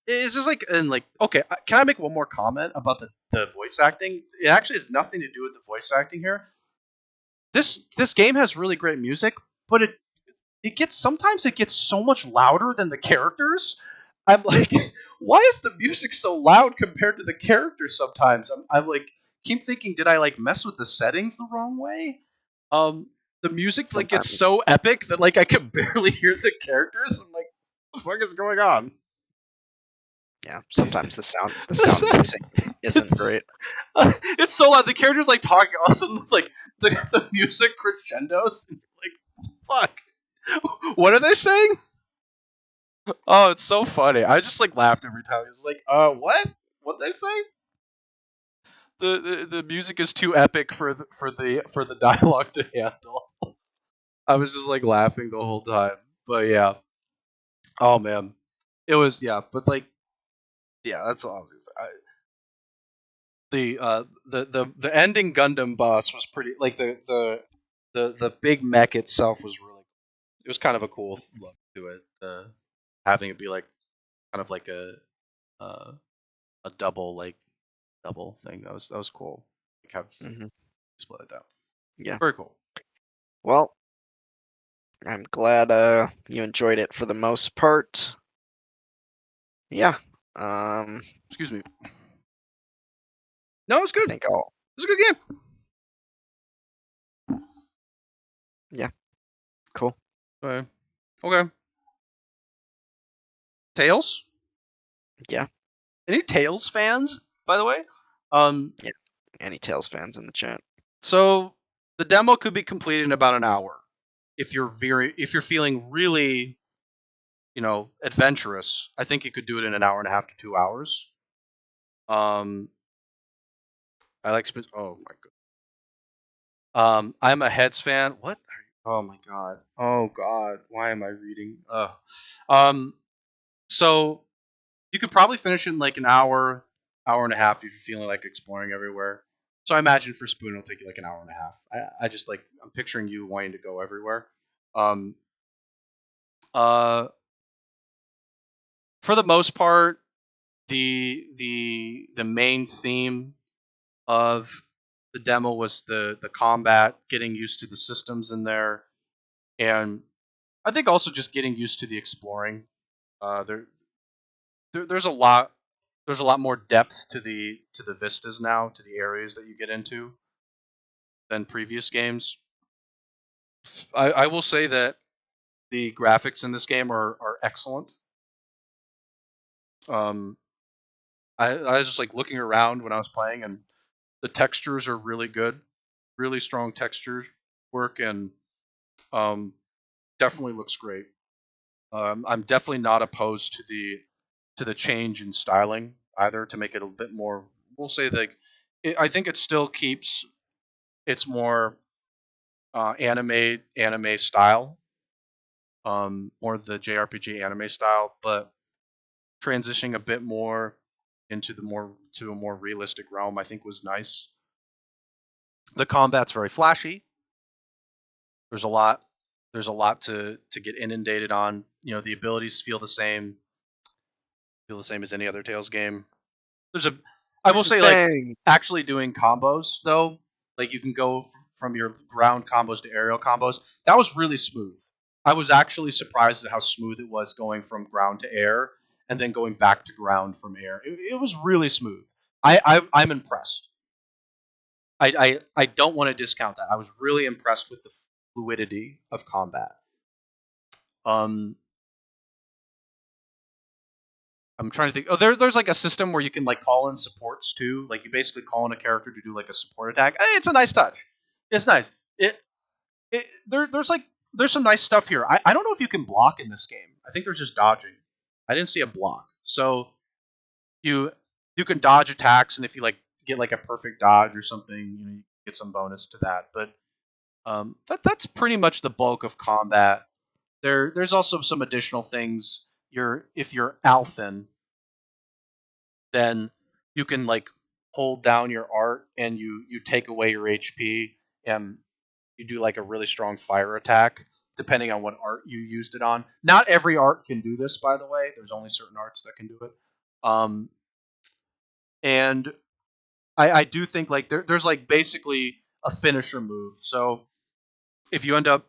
It's just like and like okay. Can I make one more comment about the voice acting? It actually has nothing to do with the voice acting here. This game has really great music, but it gets sometimes it gets so much louder than the characters. I'm like, why is the music so loud compared to the characters? Sometimes I'm like, keep thinking, did I like mess with the settings the wrong way? Um, the music like gets sometimes so epic that like I can barely hear the characters. I'm like, what the fuck is going on? yeah, sometimes the sound mixing isn't it's great. it's so loud. The characters like talking, all of a sudden like the music crescendos. And you're like, fuck, what are they saying? Oh, it's so funny. I just like laughed every time. It's like, what? What they say? The music is too epic for the dialogue to handle. I was just like laughing the whole time. But yeah. Oh man. It was yeah, but like yeah, that's all I was gonna say. The ending Gundam boss was pretty like the big mech itself was really it was kind of a cool look to it. Having it be like kind of like uh, a double thing. That was cool. Like have Hmm. split it down. Yeah. Very cool. Well, I'm glad you enjoyed it for the most part. Yeah. I Excuse me. No, it was good. It think I'll. was a good game. Yeah. Cool. Okay. Okay. Tails. Yeah. Any Tails fans, by the way? Um. Yeah. Any Tails fans in the chat? So the demo could be completed in about an hour. if you're feeling really, adventurous, I think you could do it in an hour and a half to 2 hours. I like oh my god. I'm a Heads fan. What? Oh my god. Oh god. Why am I reading? Um. So you could probably finish it in like an hour, hour and a half if you're feeling like exploring everywhere. So I imagine for Spoon it'll take you like an hour and a half. I just like I'm picturing you wanting to go everywhere. Um. Uh. For the most part, the main theme of the demo was the combat, getting used to the systems in there, and I think also just getting used to the exploring. Uh, there, there's a lot more depth to the vistas now, to the areas that you get into than previous games. I will say that the graphics in this game are excellent. Um, I was just like looking around when I was playing, and the textures are really good, really strong texture work, and um, definitely looks great. I'm definitely not opposed to the change in styling either, to make it a bit more. We'll say that I think it still keeps its more anime style, more the JRPG anime style, but transitioning a bit more into the more to a more realistic realm, I think was nice. The combat's very flashy. There's a lot. There's a lot to get inundated on. The abilities feel the same as any other Tales game. There's a, I will say, like, Dang. actually doing combos though, like you can go from your ground combos to aerial combos. That was really smooth. I was actually surprised at how smooth it was going from ground to air and then going back to ground from air. It was really smooth. I'm impressed. I don't want to discount that. I was really impressed with the fluidity of combat. Um, I'm trying to think. Oh, there's like a system where you can like call in supports too. Like you basically call in a character to do like a support attack. It's a nice touch. It's nice. There's some nice stuff here. I don't know if you can block in this game. I think there's just dodging. I didn't see a block. So you you can dodge attacks, and if you like get like a perfect dodge or something, you get some bonus to that. But that's pretty much the bulk of combat. There's also some additional things. If you're Alphen, then you can like hold down your art and you take away your HP and you do like a really strong fire attack depending on what art you used it on. Not every art can do this, by the way. There's only certain arts that can do it. Um, and I do think like there's like basically a finisher move. So if you end up,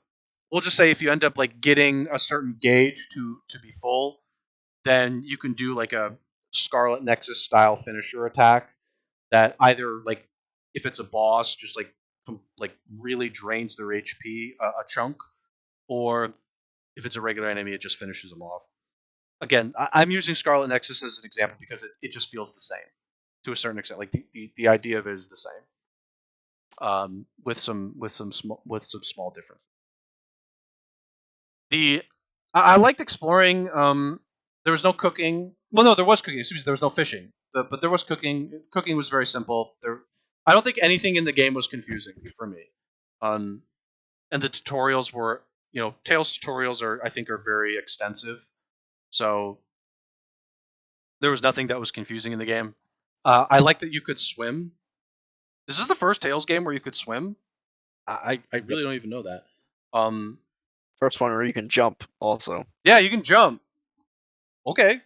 we'll just say if you end up like getting a certain gauge to be full, then you can do like a Scarlet Nexus style finisher attack that either like if it's a boss just like really drains their HP a chunk, or if it's a regular enemy it just finishes them off. Again, I'm using Scarlet Nexus as an example because it just feels the same to a certain extent. Like the idea of it is the same, with some small differences. The I liked exploring. There was no cooking. Well, no, there was cooking. Excuse me, there was no fishing, but there was cooking. Cooking was very simple. I don't think anything in the game was confusing for me. Um, and the tutorials were, Tails tutorials I think are very extensive. So there was nothing that was confusing in the game. I like that you could swim. Is this the first Tails game where you could swim? I Yep. really don't even know that. Um, First one where you can jump also. yeah, you can jump. Okay.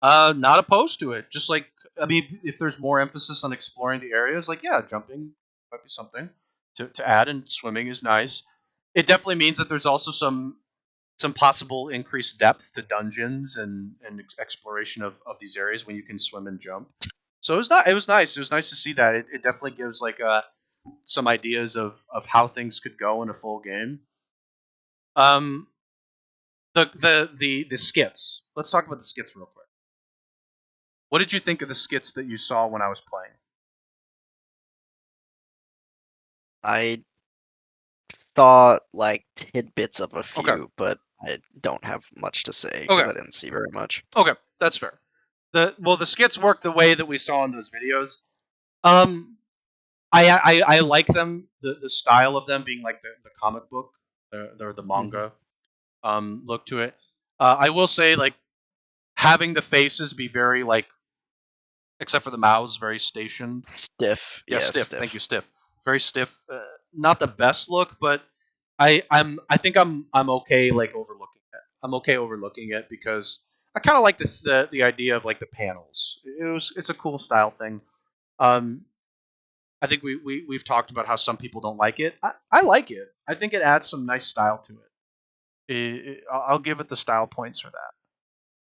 Not opposed to it. Just like, I mean, if there's more emphasis on exploring the areas, like, yeah, jumping might be something to add, and swimming is nice. It definitely means that there's also some possible increased depth to dungeons and exploration of these areas when you can swim and jump. So it was nice. It was nice to see that. It definitely gives like some ideas of how things could go in a full game. Um, the skits. Let's talk about the skits real quick. What did you think of the skits that you saw when I was playing? I saw like tidbits of a Okay. few, but I don't have much to say because Okay. I didn't see very much. Okay, that's fair. The skits work the way that we saw in those videos. I like them, the style of them being like the comic book, the manga look to it. I will say, like, having the faces be very, like, except for the mouths, very stationed. Stiff, Yeah, yeah, stiff. Thank you, stiff. stiff. Very stiff. Not the best look, but I think I'm okay, like, overlooking it. I'm okay overlooking it because I kind of like the idea of, like, the panels. It's a cool style thing. Um, I think we've talked about how some people don't like it. I like it. I think it adds some nice style to it. I'll give it the style points for that.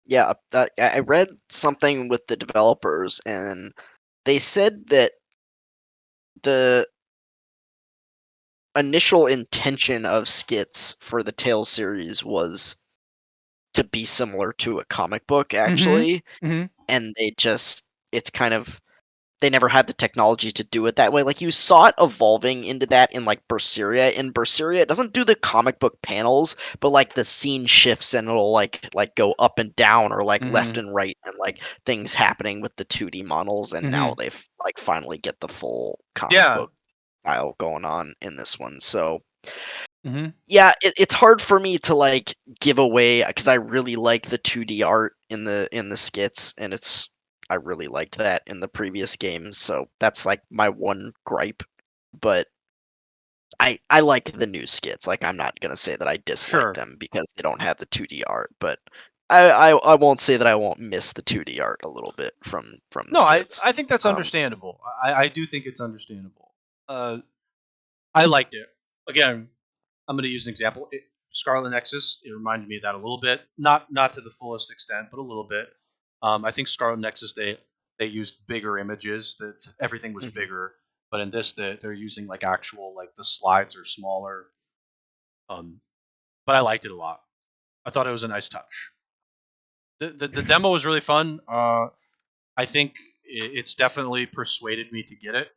Yeah, I read something with the developers, and they said that the initial intention of skits for the Tales series was to be similar to a comic book, Mm-hmm. actually, Mm-hmm. and it's kind of they never had the technology to do it that way. Like you saw it evolving into that in like Berseria. In Berseria, it doesn't do the comic book panels, but like the scene shifts and it'll like go up and down or like left Mm-hmm. and right and like things happening with the 2D models. And Mm-hmm. now they've like finally get the full comic Yeah. book style going on in this one. So Mm-hmm. yeah, it's hard for me to like give away because I really like the 2D art in the skits, and I really liked that in the previous games. So that's like my one gripe. But I like the new skits. Like I'm not gonna say that I dislike Sure. them because they don't have the 2D art, but I won't say that I won't miss the 2D art a little bit from the No, skits. I think that's Um, understandable. I do think it's understandable. I liked it. Again, I'm going to use an example. Scarlet Nexus. It reminded me of that a little bit. Not to the fullest extent, but a little bit. I think Scarlet Nexus they used bigger images. That everything was mhm. bigger. But in this, they're using like actual, like, the slides are smaller. Um, but I liked it a lot. I thought it was a nice touch. The demo was really fun. I think it's definitely persuaded me to get it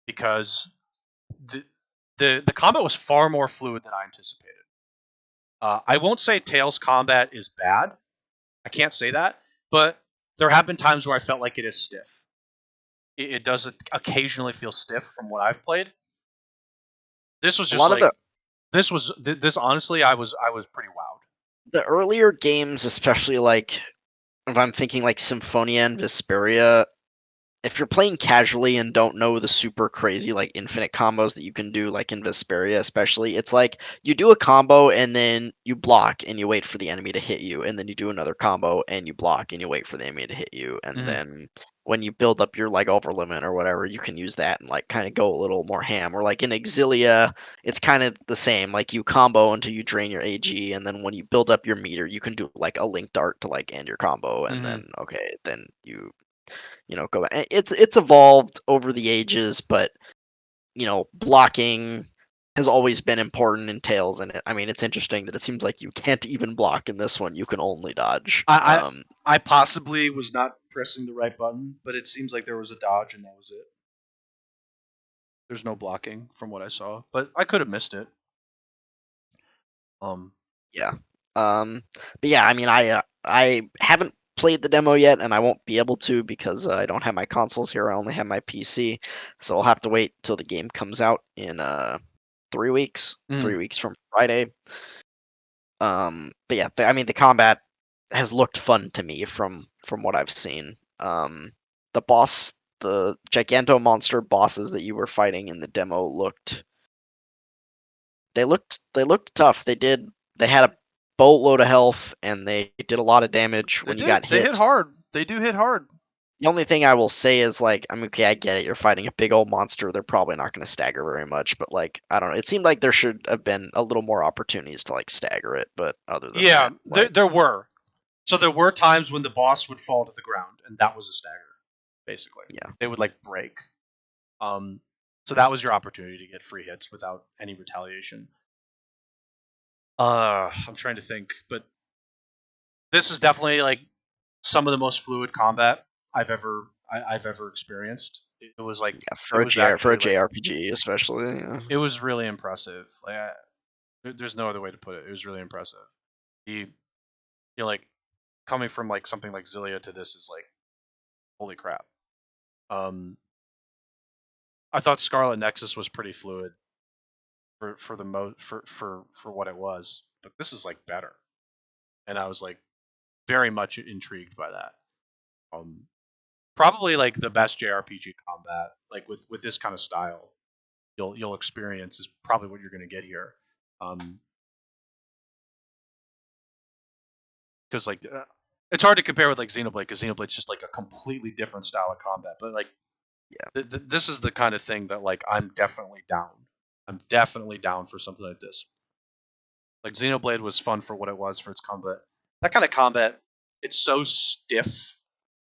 because the the combat was far more fluid than I anticipated. I won't say Tails combat is bad. I can't say that, but there have been times where I felt like it is stiff. It does occasionally feel stiff from what I've played. This was A just lot of like this. Honestly, I was pretty wowed. the earlier games, especially like if I'm thinking like Symphonia and Vesperia, if you're playing casually and don't know the super crazy like infinite combos that you can do like in Vesperia especially, it's like you do a combo and then you block and you wait for the enemy to hit you, and then you do another combo and you block and you wait for the enemy to hit you, and Mm-hmm. then when you build up your like overlimit or whatever, you can use that and like kind of go a little more ham. Or like in Exilia, it's kind of the same. Like you combo until you drain your AG, and then when you build up your meter, you can do like a link dart to like end your combo, and Mm-hmm. then okay, then you go back. It's evolved over the ages, but blocking has always been important in Tails, and I mean, it's interesting that it seems like you can't even block in this one; you can only dodge. I possibly was not pressing the right button, but it seems like there was a dodge and that was it. There's no blocking from what I saw, but I could have missed it. Um, Yeah, but yeah, I mean, I haven't played the demo yet, and I won't be able to because I don't have my consoles here. I only have my PC, so I'll have to wait till the game comes out in 3 weeks. mm, 3 weeks from Friday. But yeah, I mean, the combat has looked fun to me from what I've seen. The boss, the Giganto monster bosses that you were fighting in the demo they looked tough. They had a boatload of health and they did a lot of damage they when you did. got They hit hit. hard. They do hit hard. The only thing I will say is like, I mean, okay, I get it. You're fighting a big old monster. They're probably not going to stagger very much, but like, I don't know. It seemed like there should have been a little more opportunities to like stagger it. But other than Yeah, that, there like, there were. So there were times when the boss would fall to the ground, and that was a stagger. Basically, yeah. they would, like, break. Um, so that was your opportunity to get free hits without any retaliation. I'm trying to think, but this is definitely, like, some of the most fluid combat I've ever experienced. It was like Yeah, it was for a actually like JRPG especially. Yeah. it was really impressive. Like there's no other way to put it. It was really impressive. The like coming from like something like Zillia to this is like holy crap. Um, I thought Scarlet Nexus was pretty fluid for the for what it was, but this is like better, and I was like very much intrigued by that. Um, Probably like the best JRPG combat, like with this kind of style, you'll experience is probably what you're going to get here. Because like it's hard to compare with like Xenoblade because Xenoblade's just like a completely different style of combat. But like Yeah. this is the kind of thing that like I'm definitely down. I'm definitely down for something like this. Like Xenoblade was fun for what it was for its combat. That kind of combat, it's so stiff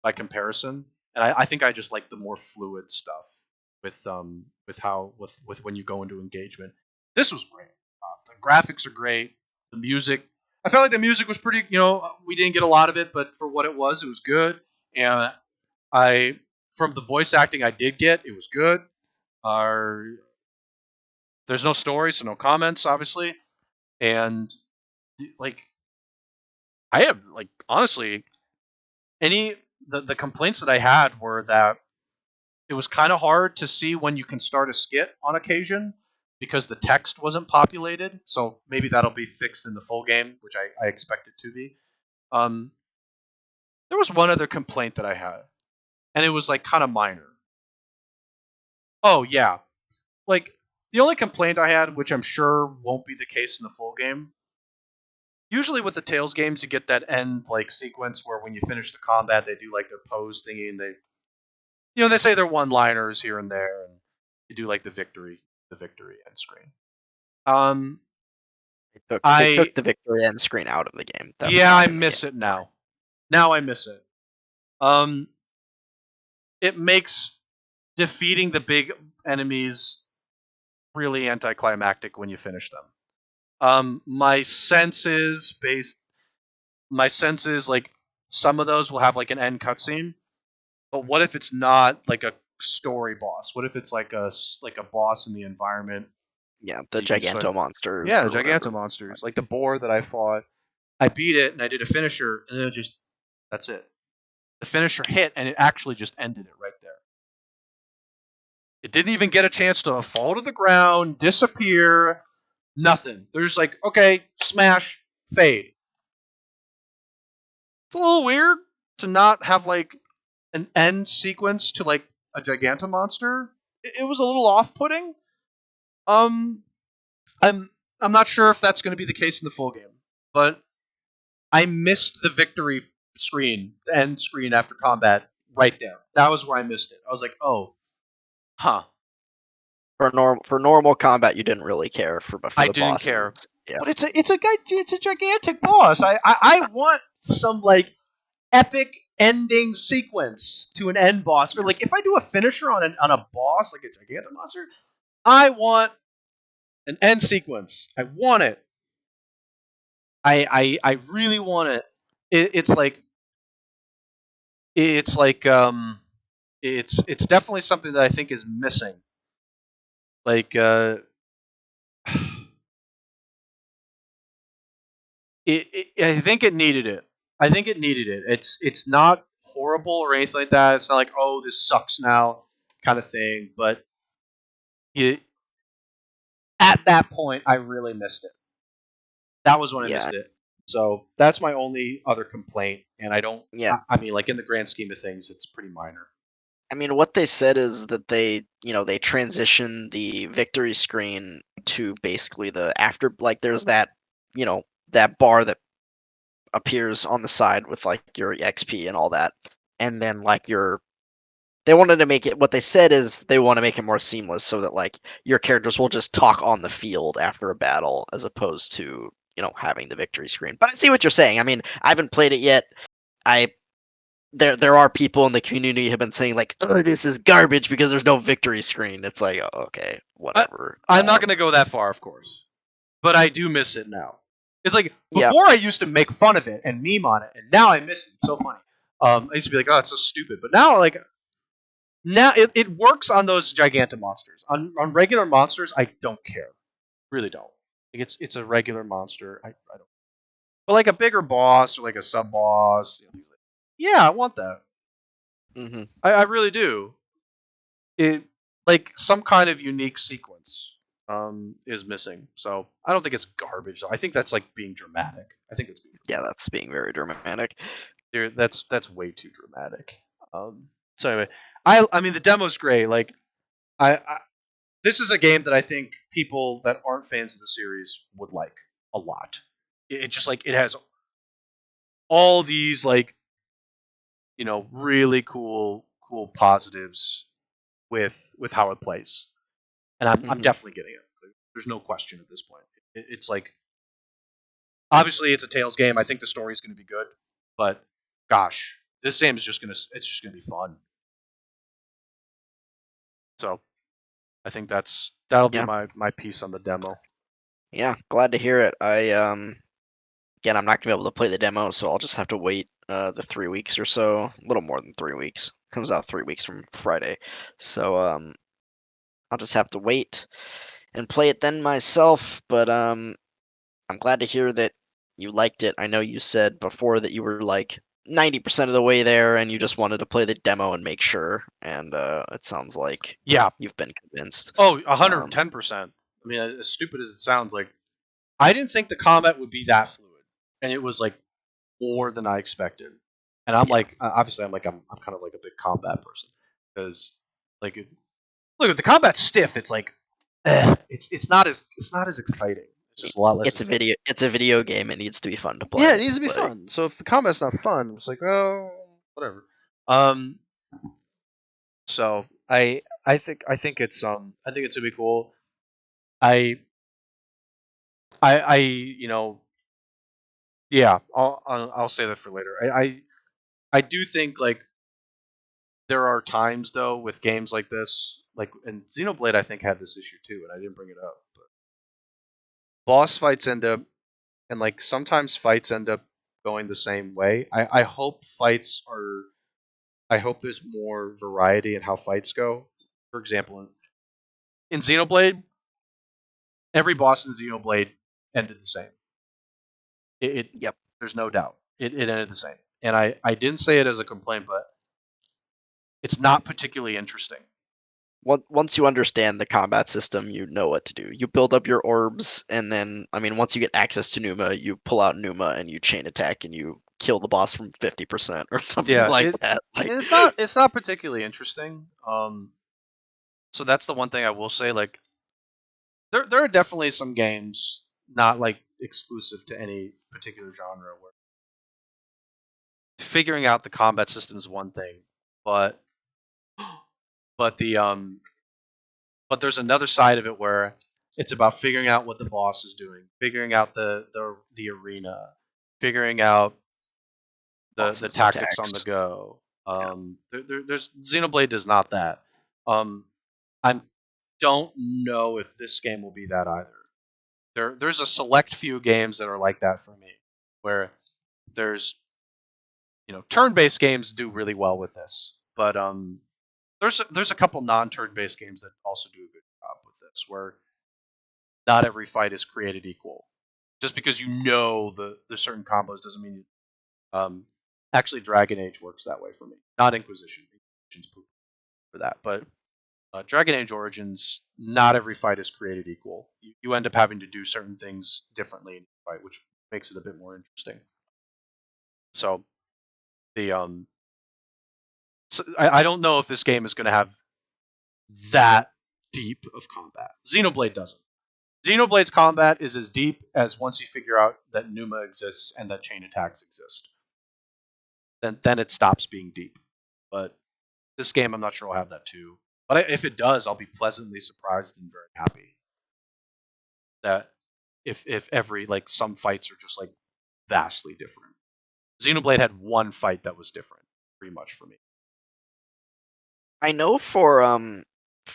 by comparison, and I think I just like the more fluid stuff with how with when you go into engagement. This was great. The graphics are great. The music, I felt like the music was pretty. We didn't get a lot of it, but for what it was good. And I from the voice acting I did get, it was good. Our There's no story, so no comments, obviously, and like I have like honestly any the complaints that I had were that it was kind of hard to see when you can start a skit on occasion because the text wasn't populated. So maybe that'll be fixed in the full game, which I expect it to be. Um, there was one other complaint that I had, and it was like kind of minor. Oh yeah, like the only complaint I had, which I'm sure won't be the case in the full game. Usually with the Tales games, you get that end like sequence where when you finish the combat, they do like their pose thingy, and they say their one-liners here and there, and you do like the victory end screen. Um, They I took the victory end screen out of the game. That's Yeah, I not in the game miss it anymore. now. Now I miss it. Um, it makes defeating the big enemies really anticlimactic when you finish them. My sense is like some of those will have like an end cutscene, but what if it's not like a story boss? What if it's like a boss in the environment Yeah, that the you can just fight? Giganto monsters Yeah, the or Giganto whatever. monsters, like the boar that I fought. I beat it and I did a finisher, and then that's it. The finisher hit, and it actually just ended it right there. It didn't even get a chance to fall to the ground, disappear, nothing. There's like, okay, smash, fade. It's a little weird to not have like an end sequence to like a Gigantomonster. It was a little off-putting. Um, I'm I'm not sure if that's going to be the case in the full game, but I missed the victory screen, the end screen after combat, right there. That was where I missed it. I was like, oh, huh. For normal combat, you didn't really care but for I the didn't care. bosses. Yeah. But it's a gigantic boss. I want some like epic ending sequence to an end boss, or like if I do a finisher on a boss like a gigantic monster, I want an end sequence. I want it. I really want it. It's like it's like it's definitely something that I think is missing. Like I think it needed it. I think it needed it. It's not horrible or anything like that. It's not like, oh, this sucks now kind of thing. But you, at that point, I really missed it. That was when I Yeah. missed it. So that's my only other complaint. And I don't. Yeah. I mean, like in the grand scheme of things, it's pretty minor. I mean, what they said is that they transitioned the victory screen to basically the after, like, there's that bar that appears on the side with like your XP and all that, and then like they wanted to make it. What they said is they want to make it more seamless so that like your characters will just talk on the field after a battle as opposed to having the victory screen. But I see what you're saying. I mean, I haven't played it yet. I there are people in the community who have been saying like, "Oh, this is garbage because there's no victory screen." It's like, oh, okay, I, whatever. I'm not going to go that far, of course, but I do miss it now. It's like Yeah, before I used to make fun of it and meme on it, and now I miss it. It's so funny. I used to be like, oh, it's so stupid, but now like Now it works on those gigantic monsters. On regular monsters, I don't care. Really don't. Like it's a regular monster. I don't. But like a bigger boss or like a sub boss, yeah, I want that. Hmm. I really do. It like some kind of unique sequence is missing. So I don't think it's garbage. I think that's like being dramatic. I think it's being Yeah, that's being very dramatic. that's way too dramatic. So anyway, I mean the demo's great. Like I this is a game that I think people that aren't fans of the series would like a lot. It just like it has all these like really cool positives with how it plays, and I'm Hmm. definitely getting it. There's no question at this point. It's like obviously it's a Tales game. I think the story's going to be good, but gosh, this game is just gonna be fun. So I think that'll be Yeah, my piece on the demo. yeah, glad to hear it. Again, I'm not gonna be able to play the demo, so I'll just have to wait the 3 weeks or so, a little more than 3 weeks. Comes out 3 weeks from Friday, so I'll just have to wait and play it then myself. But I'm glad to hear that you liked it. I know you said before that you were like 90% of the way there, and you just wanted to play the demo and make sure. And it sounds like Yeah. you've been convinced. Oh, 110%. I mean, as stupid as it sounds, like I didn't think the combat would be that fluid, and it was like more than I expected. And I'm Yeah, like, obviously, I'm kind of like a big combat person because, like, look, if the combat's stiff, it's like, it's not as exciting. It's just a lot less it's a exciting. video. It's a video game. It needs to be fun to Yeah, it play. needs to be Like, fun. So if the combat's not fun, it's like, oh, whatever. Um, so I think it's gonna be cool. I I yeah, I'll say that for later. I do think like there are times though with games like this, like and Xenoblade I think had this issue too, and I didn't bring it up. But boss fights end up and like sometimes fights end up going the same way. I hope fights are I hope there's more variety in how fights go. For example, in Xenoblade, every boss in Xenoblade ended the same. It yep. there's no doubt. It ended the same. And I didn't say it as a complaint, but it's not particularly interesting. Once you understand the combat system, you know what to do. You build up your orbs, and then, I mean, once you get access to Numa, you pull out Numa and you chain attack and you kill the boss from 50% or something Yeah, like it that. Like, and it's not particularly interesting. So that's the one thing I will say. Like there are definitely some games not like exclusive to any particular genre where figuring out the combat system is one thing, but but the but there's another side of it where it's about figuring out what the boss is doing, figuring out the arena, figuring out the bosses and tactics on the attacks. go. Yeah. There's Xenoblade does not that. Um, I don't know if this game will be that either. There's a select few games that are like that for me, where there's turn-based games do really well with this, but there's a couple non-turn-based games that also do a good job with this, where not every fight is created equal. Just because you know the certain combos doesn't mean you. Um, Actually, Dragon Age works that way for me. Not Inquisition. Inquisition's poop for that, but Dragon Age Origins, not every fight is created equal. You end up having to do certain things differently in the fight, which makes it a bit more interesting. So the so I don't know if this game is going to have that deep of combat. Xenoblade doesn't. Xenoblade's combat is as deep as once you figure out that Numa exists and that chain attacks exist. Then it stops being deep. But this game, I'm not sure will have that too. But if it does, I'll be pleasantly surprised and very happy that if every like some fights are just like vastly different. Xenoblade had one fight that was different, pretty much for me. I know for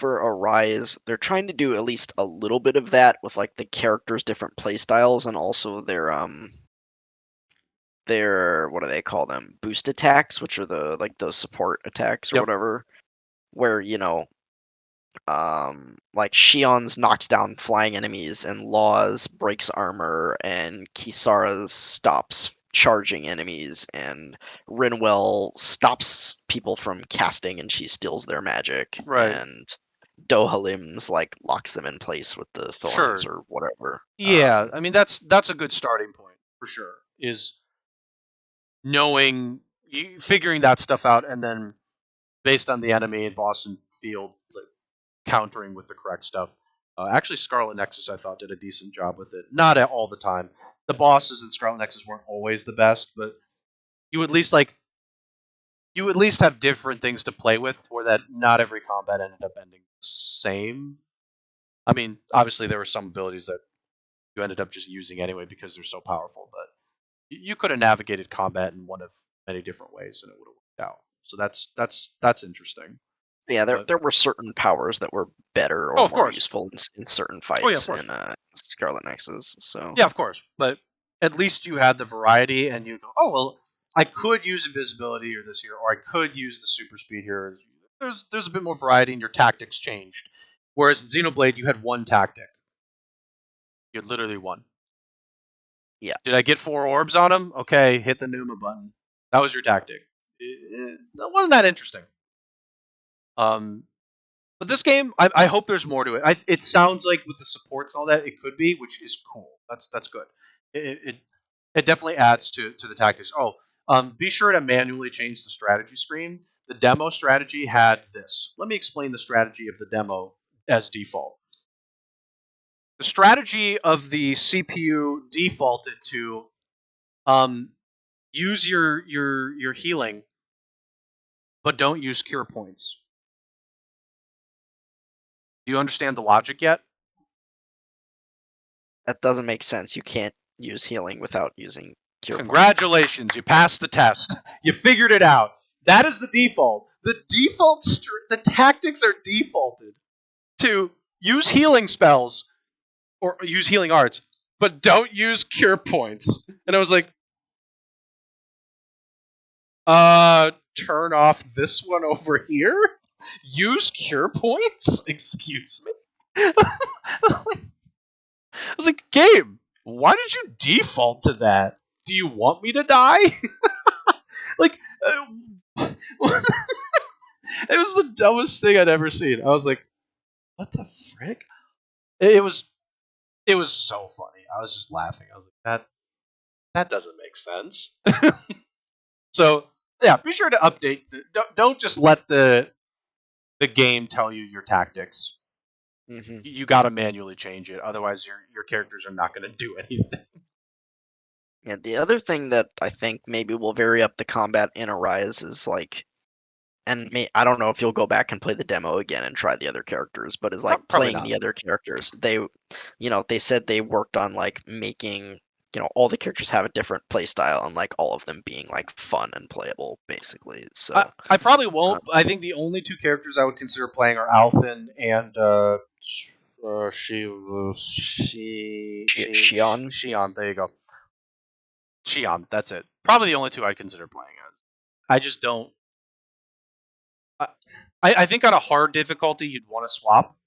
Arise, they're trying to do at least a little bit of that with like the characters' different playstyles and also their what do they call them? Boost attacks, which are the like those support attacks or Yep. whatever. where like Shion's knocks down flying enemies, and Laws breaks armor, and Kisara stops charging enemies, and Rinwell stops people from casting, and she steals their magic, Right. and Dohalim's like locks them in place with the thorns Sure. or whatever. Yeah. I mean, that's a good starting point for sure. Is knowing you figuring that stuff out, and then based on the enemy and boss and field, like, countering with the correct stuff. Actually, Scarlet Nexus I thought did a decent job with it. Not all the time. The bosses in Scarlet Nexus weren't always the best, but you at least like you at least have different things to play with, where that not every combat ended up ending the same. I mean, obviously there were some abilities that you ended up just using anyway because they're so powerful, but you could have navigated combat in one of many different ways and it would have worked out. So that's interesting. Yeah, there But there were certain powers that were better oh, or of more course. useful in certain Oh yeah, of fights course. in Scarlet Nexus. So Yeah, of course. But at least you had the variety, and you go, oh well, I could use invisibility or this here, or I could use the super speed here. There's a bit more variety, and your tactics changed. Whereas in Xenoblade, you had one tactic. You had literally one. yeah, Did I get 4 orbs on him? Okay, hit the Numa button. That was your tactic. That wasn't that interesting. Um, but this game, I hope there's more to it. It sounds like with the supports and all that, it could be, which is cool. That's good. It definitely adds to the tactics. Oh, be sure to manually change the strategy screen. The demo strategy had this. Let me explain the strategy of the demo as default. The strategy of the CPU defaulted to um, use your healing, but don't use cure points. Do you understand the logic yet? that doesn't make sense. You can't use healing without using cure points. Congratulations, you passed the test. You figured it out. That is the default. The tactics are defaulted to use healing spells or use healing arts, but don't use cure points. And I was like, turn off this one over here? Use cure points? Excuse me? I was like, game, why did you default to that? Do you want me to die? Like, it was the dumbest thing I'd ever seen. I was like, what the frick? It was it was so funny. I was just laughing. I was like, that doesn't make sense. So yeah, be sure to update. Don't just let the game tell you your tactics. Hmm. You got to manually change it, otherwise your characters are not going to do anything. Yeah, the other thing that I think maybe will vary up the combat in Arise is like, I don't know if you'll go back and play the demo again and try the other characters, but is like Probably playing not. the other characters. They said they worked on like making all the characters have a different play style and like all of them being like fun and playable, basically. I, So I probably uh, won't. I think the only 2 characters I would consider playing are Althin and Shion. Shion. There you go. Shion. That's it. Probably the only 2 I'd consider playing as. I just don't. I, I think on a hard difficulty you'd want to swap.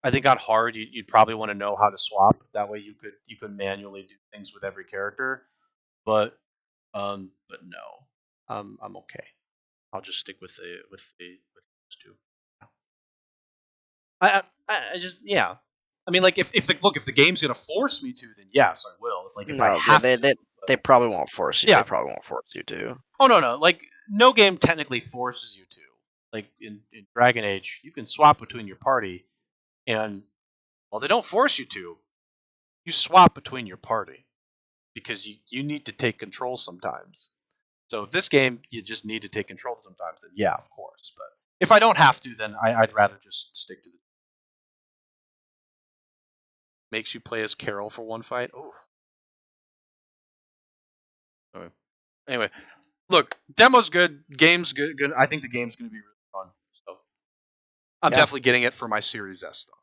I think on hard you'd probably want to know how to swap. That way you could manually do things with every character. But no, I'm okay. I'll just stick with those 2. I just yeah. I mean, like if the game's gonna force me to, then yes, I will. If I No, yeah, have they, to, they but they probably won't force you. They yeah. probably won't force you to. Oh no. Like no game technically forces you to. Like in Dragon Age, you can swap between your party, and while they don't force you to, you swap between your party because you need to take control sometimes. So if this game you just need to take control sometimes, then yeah, of course. But if I don't have to, then I'd rather just stick to the makes you play as Carol for one fight. Oh, anyway, look, demo's good, game's good. Good. I think the game's going to be really fun. So I'm Yeah, definitely getting it for my Series S though.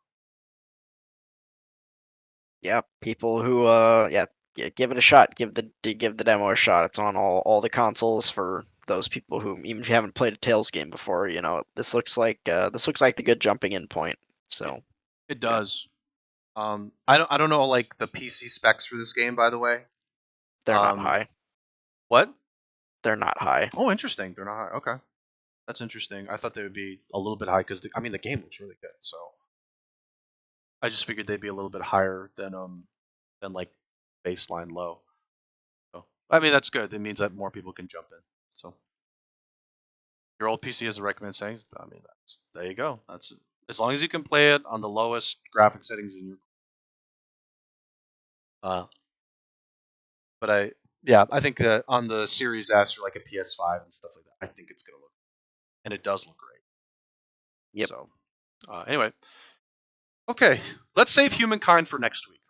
yeah. People who give it a shot. Give the demo a shot. It's on all the consoles for those people who, even if you haven't played a Tales game before, this looks like the good jumping in point. It, So it yeah, does. I don't know like the PC specs for this game, by the way. they're not high. What? They're not high. Oh, interesting. They're not high. Okay, that's interesting. I thought they would be a little bit high because I mean the game looks really good. So I just figured they'd be a little bit higher than like baseline low. So I mean that's good. It means that more people can jump in. So your old PC has a recommended settings. I mean there you go. That's as long as you can play it on the lowest graphic settings in your. Uh, but I think that on the Series S or like a PS5 and stuff like that, I think it's gonna look and it does look great. Yep. So anyway, okay, let's save Humankind for next week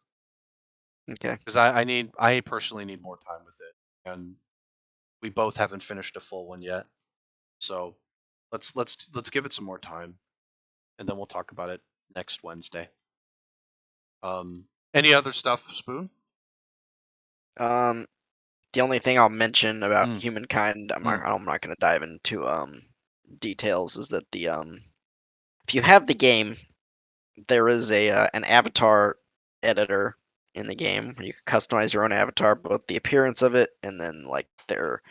Okay. because I personally need more time with it, and we both haven't finished a full one yet. So let's give it some more time, and then we'll talk about it next Wednesday. Any other stuff, Spoon? Um, the only thing I'll mention about Mm, Humankind, mm. I'm not going to dive into details, is that the if you have the game, there is a an avatar editor in the game where you can customize your own avatar, both the appearance of it and then like their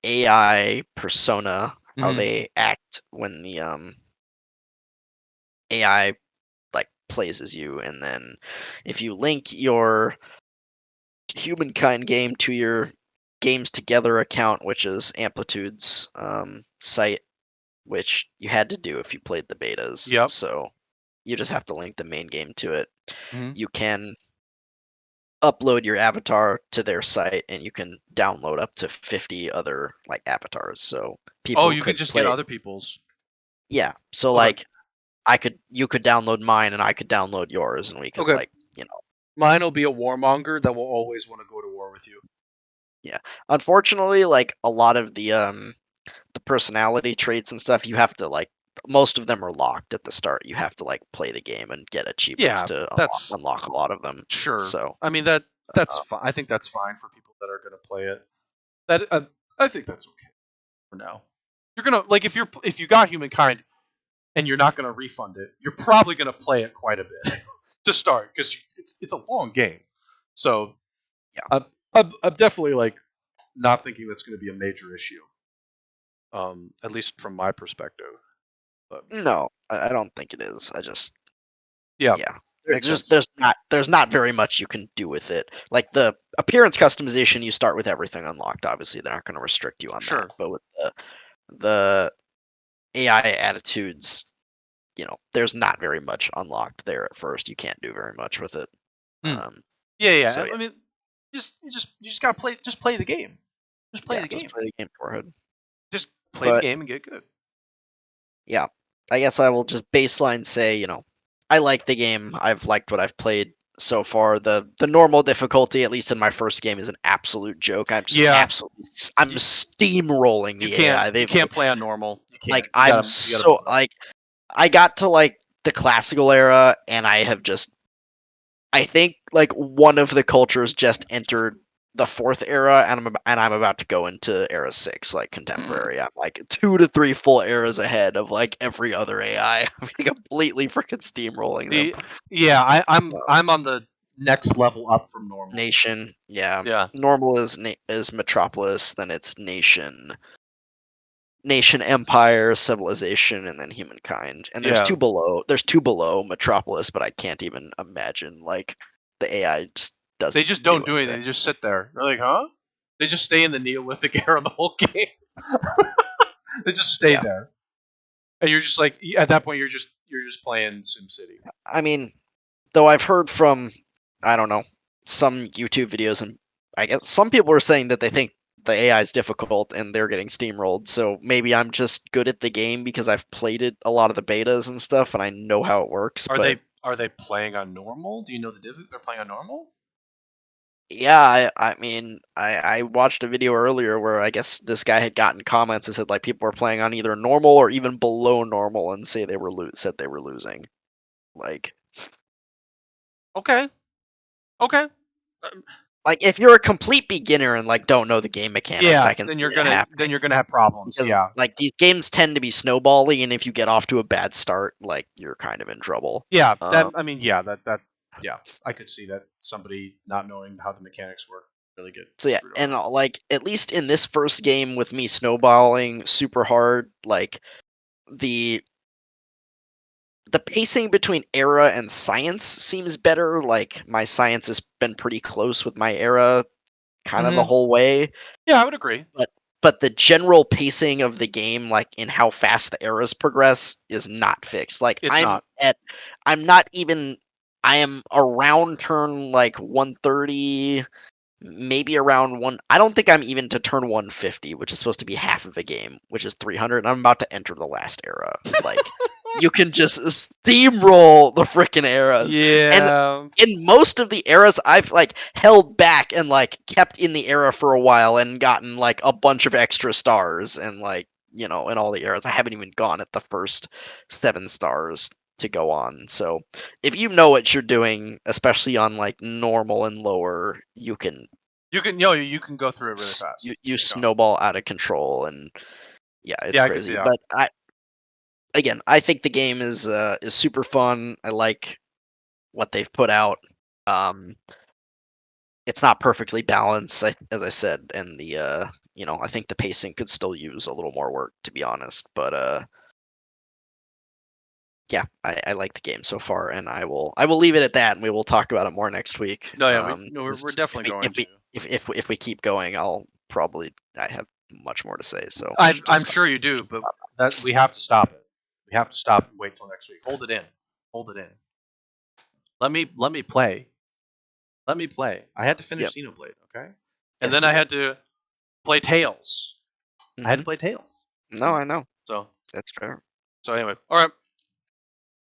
AI persona, how Mm-hmm. they act when the AI like plays as you, and then if you link your Humankind game to your Games Together account, which is Amplitude's site, which you had to do if you played the betas. Yep. So you just have to link the main game to it. Mm-hmm. You can upload your avatar to their site, and you can download up to 50 other like avatars. So Oh, people you could could just get play. other people's. Yeah. So Okay. like you could download mine, and I could download yours, and we could Okay. like Mine will be a warmonger that will always want to go to war with you. yeah. Unfortunately, like a lot of the personality traits and stuff, you have to like most of them are locked at the start. You have to like play the game and get achievements Yeah, to that's unlock a lot of them. sure. So I mean that's fine. I think that's fine for people that are going to play it. That I think that's okay for now. You're gonna like if you got Humankind and you're not gonna refund it, you're probably gonna play it quite a bit to start because it's a long game. So yeah, I'm definitely like not thinking that's going to be a major issue. At least from my perspective. But no, I don't think it is. I just yeah, yeah, makes sense. there's not very much you can do with it. Like the appearance customization, you start with everything unlocked. Obviously, they're not going to restrict you on that. Sure. But with the AI attitudes, there's not very much unlocked there at first. You can't do very much with it. Hmm. Um, Yeah, so yeah. yeah, I mean, you just gotta play the game. Just play yeah, the just game. play the game for it. Just play the But game and get good. yeah, I guess I will just baseline say, I like the game. I've liked what I've played so far. The normal difficulty, at least in my first game, is an absolute joke. Yeah, I'm you, steamrolling the AI. you They've can't play on normal. You like can't. I'm You gotta so move up. like I got to like the classical era, and I have just I think like one of the cultures just entered the fourth era, and I'm about to go into era six, like contemporary. I'm like 2 to 3 full eras ahead of like every other AI. I'm completely freaking steamrolling them. The yeah, Uh, I'm on the next level up from normal. Nation, yeah. Yeah, Normal is Metropolis, then it's Nation, Empire, Civilization, and then Humankind. And there's yeah. two below. There's two below Metropolis, but I can't even imagine like the AI just They doesn't just do don't do anything. anything. They just sit there. They're like, huh? They just stay in the Neolithic era the whole game. They just stay Yeah. there, and you're just like at that point you're just playing SimCity. I mean, though I've heard from I don't know, some YouTube videos, and I guess some people are saying that they think the AI is difficult and they're getting steamrolled. So maybe I'm just good at the game because I've played it a lot of the betas and stuff and I know how it works, but Are they playing on normal? Do you know the difference? They're playing on normal. yeah, I mean, I watched a video earlier where I guess this guy had gotten comments that said like people were playing on either normal or even below normal and said they were losing. Like Okay, okay. Um, like if you're a complete beginner and like don't know the game mechanics, I can then see you're that happening. gonna have problems. Because Yeah, like these games tend to be snowballing, and if you get off to a bad start, like you're kind of in trouble. yeah. Um, Yeah, I could see that somebody not knowing how the mechanics work really get so yeah, screwed and over. like at least in this first game with me snowballing super hard, like the the pacing between era and science seems better. Like my science has been pretty close with my era kind of the Hmm. whole way. Yeah, I would agree. But the general pacing of the game, like in how fast the eras progress, is not fixed. Like It's not. I'm not even I am around turn like 130, maybe around one. I don't think I'm even to turn 150, which is supposed to be half of a game, which is 300. And I'm about to enter the last era. Like you can just steamroll the freaking eras, and Yeah. in most of the eras, I've like held back and like kept in the era for a while and gotten like a bunch of extra stars, and like in all the eras, I haven't even gone at the first 7 stars to go on. So if you know what you're doing, especially on like normal and lower, You can go through it really fast. you Yeah. snowball out of control, and yeah, it's Yeah, I can see crazy. that. But I think the game is super fun. I like what they've put out. Um, it's not perfectly balanced, as I said, and I think the pacing could still use a little more work, to be honest. But yeah, I like the game so far, and I will leave it at that, and we will talk about it more next week. No, yeah, we're 'Cause definitely going to. if we keep going, I have much more to say. So we should I'm just sure you do, but that we have to stop it. We have to stop and wait till next week. Hold it in. Hold it in. Let me play. Let me play. I had to finish yep. Xenoblade, okay? And Yes, then you I did. had to play Tails. I had Hmm. to play Tails. No, I know. So That's fair. anyway, all right.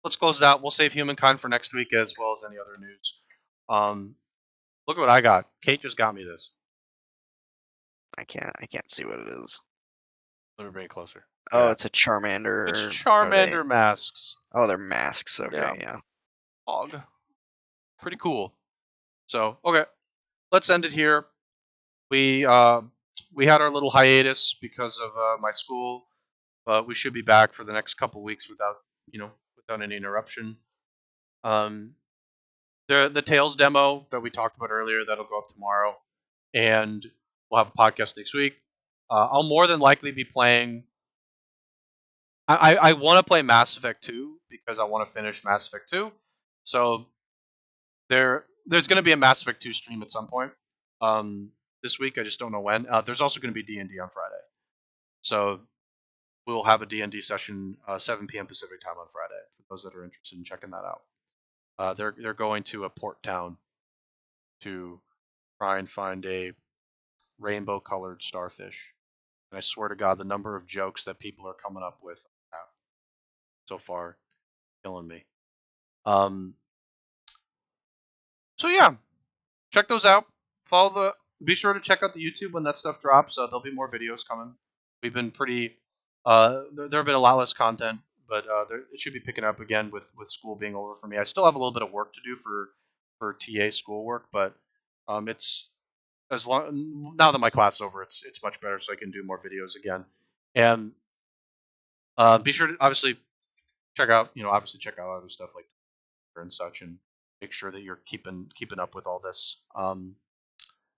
Let's close it out. We'll save Humankind for next week as well as any other news. Um, look at what I got. Kate just got me this. I can't see what it is. Let me bring it closer. Oh, Yeah, it's a it's Charmander. Are they? Charmander masks. Oh, they're masks. Yeah, Okay, yeah. Hog. Pretty cool. So okay, let's end it here. We uh, we had our little hiatus because of my school, but we should be back for the next couple weeks without without any interruption. Um, the Tails demo that we talked about earlier that'll go up tomorrow, and we'll have a podcast next week. I'll more than likely be playing. I want to play Mass Effect 2 because I want to finish Mass Effect 2. So there's going to be a Mass Effect 2 stream at some point. This week I just don't know when. There's also going to be D&D on Friday. So we'll have a D&D session 7 p.m. Pacific time on Friday for those that are interested in checking that out. They're going to a port town to try and find a rainbow colored starfish. And I swear to God, the number of jokes that people are coming up with so far, killing me. Um, so yeah, check those out. Follow the. Be sure to check out the YouTube when that stuff drops. There'll be more videos coming. We've been pretty. There have been a lot less content, but it should be picking up again with school being over for me. I still have a little bit of work to do for TA schoolwork, but it's as long now that my class is over, it's much better, so I can do more videos again. And be sure to obviously check out other stuff like and such, and make sure that you're keeping up with all this.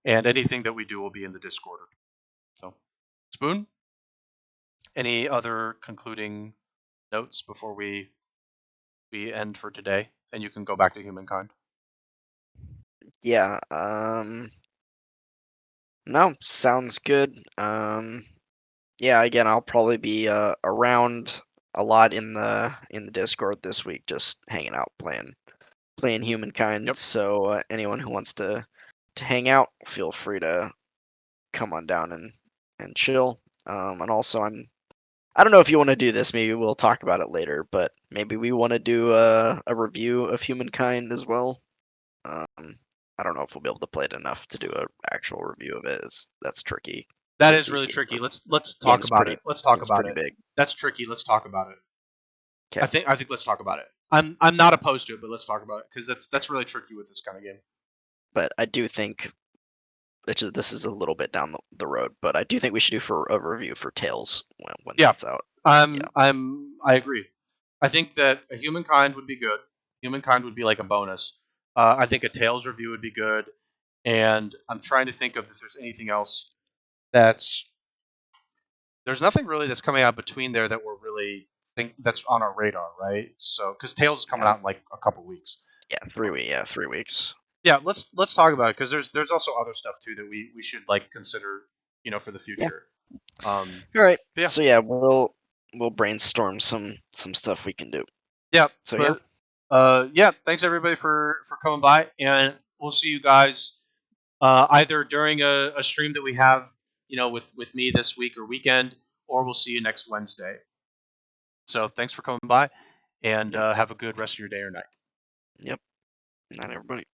And anything that we do will be in the Discord. So, Spoon, any other concluding notes before we end for today, and you can go back to Humankind. Yeah. No, sounds good. Yeah. Again, I'll probably be around a lot in the Discord this week, just hanging out, playing Humankind. Yep, So anyone who wants to hang out, feel free to come on down and chill. And also, I don't know if you want to do this. Maybe we'll talk about it later, but maybe we want to do a review of Humankind as well. I don't know if we'll be able to play it enough to do an actual review of it. That's tricky that because is these really tricky. Let's talk games about pretty it. Let's talk games about pretty it. big. That's tricky. Let's talk about it. Okay, I think let's talk about it. I'm not opposed to it, but let's talk about it because that's really tricky with this kind of game. but I do think this is a little bit down the road, but I do think we should do for a review for Tales when Yeah. that's out. I agree. I think that a Humankind would be good. Humankind would be like a bonus. I think a Tales review would be good, and I'm trying to think of if there's anything else that's there's nothing really that's coming out between there that we're really think that's on our radar, right? So because Tales is coming Yeah, out in like a couple weeks. yeah, 3 weeks. Yeah, 3 weeks. Yeah, let's talk about it because there's also other stuff too that we should like consider, for the Yeah. future. Um, All right. but yeah, So yeah, we'll brainstorm some stuff we can do. yeah, So yeah, but yeah, thanks everybody for coming by, and we'll see you guys either during a stream that we have, with me this week or weekend, or we'll see you next Wednesday. So thanks for coming by, and yep, have a good rest of your day or night. yep. Not everybody.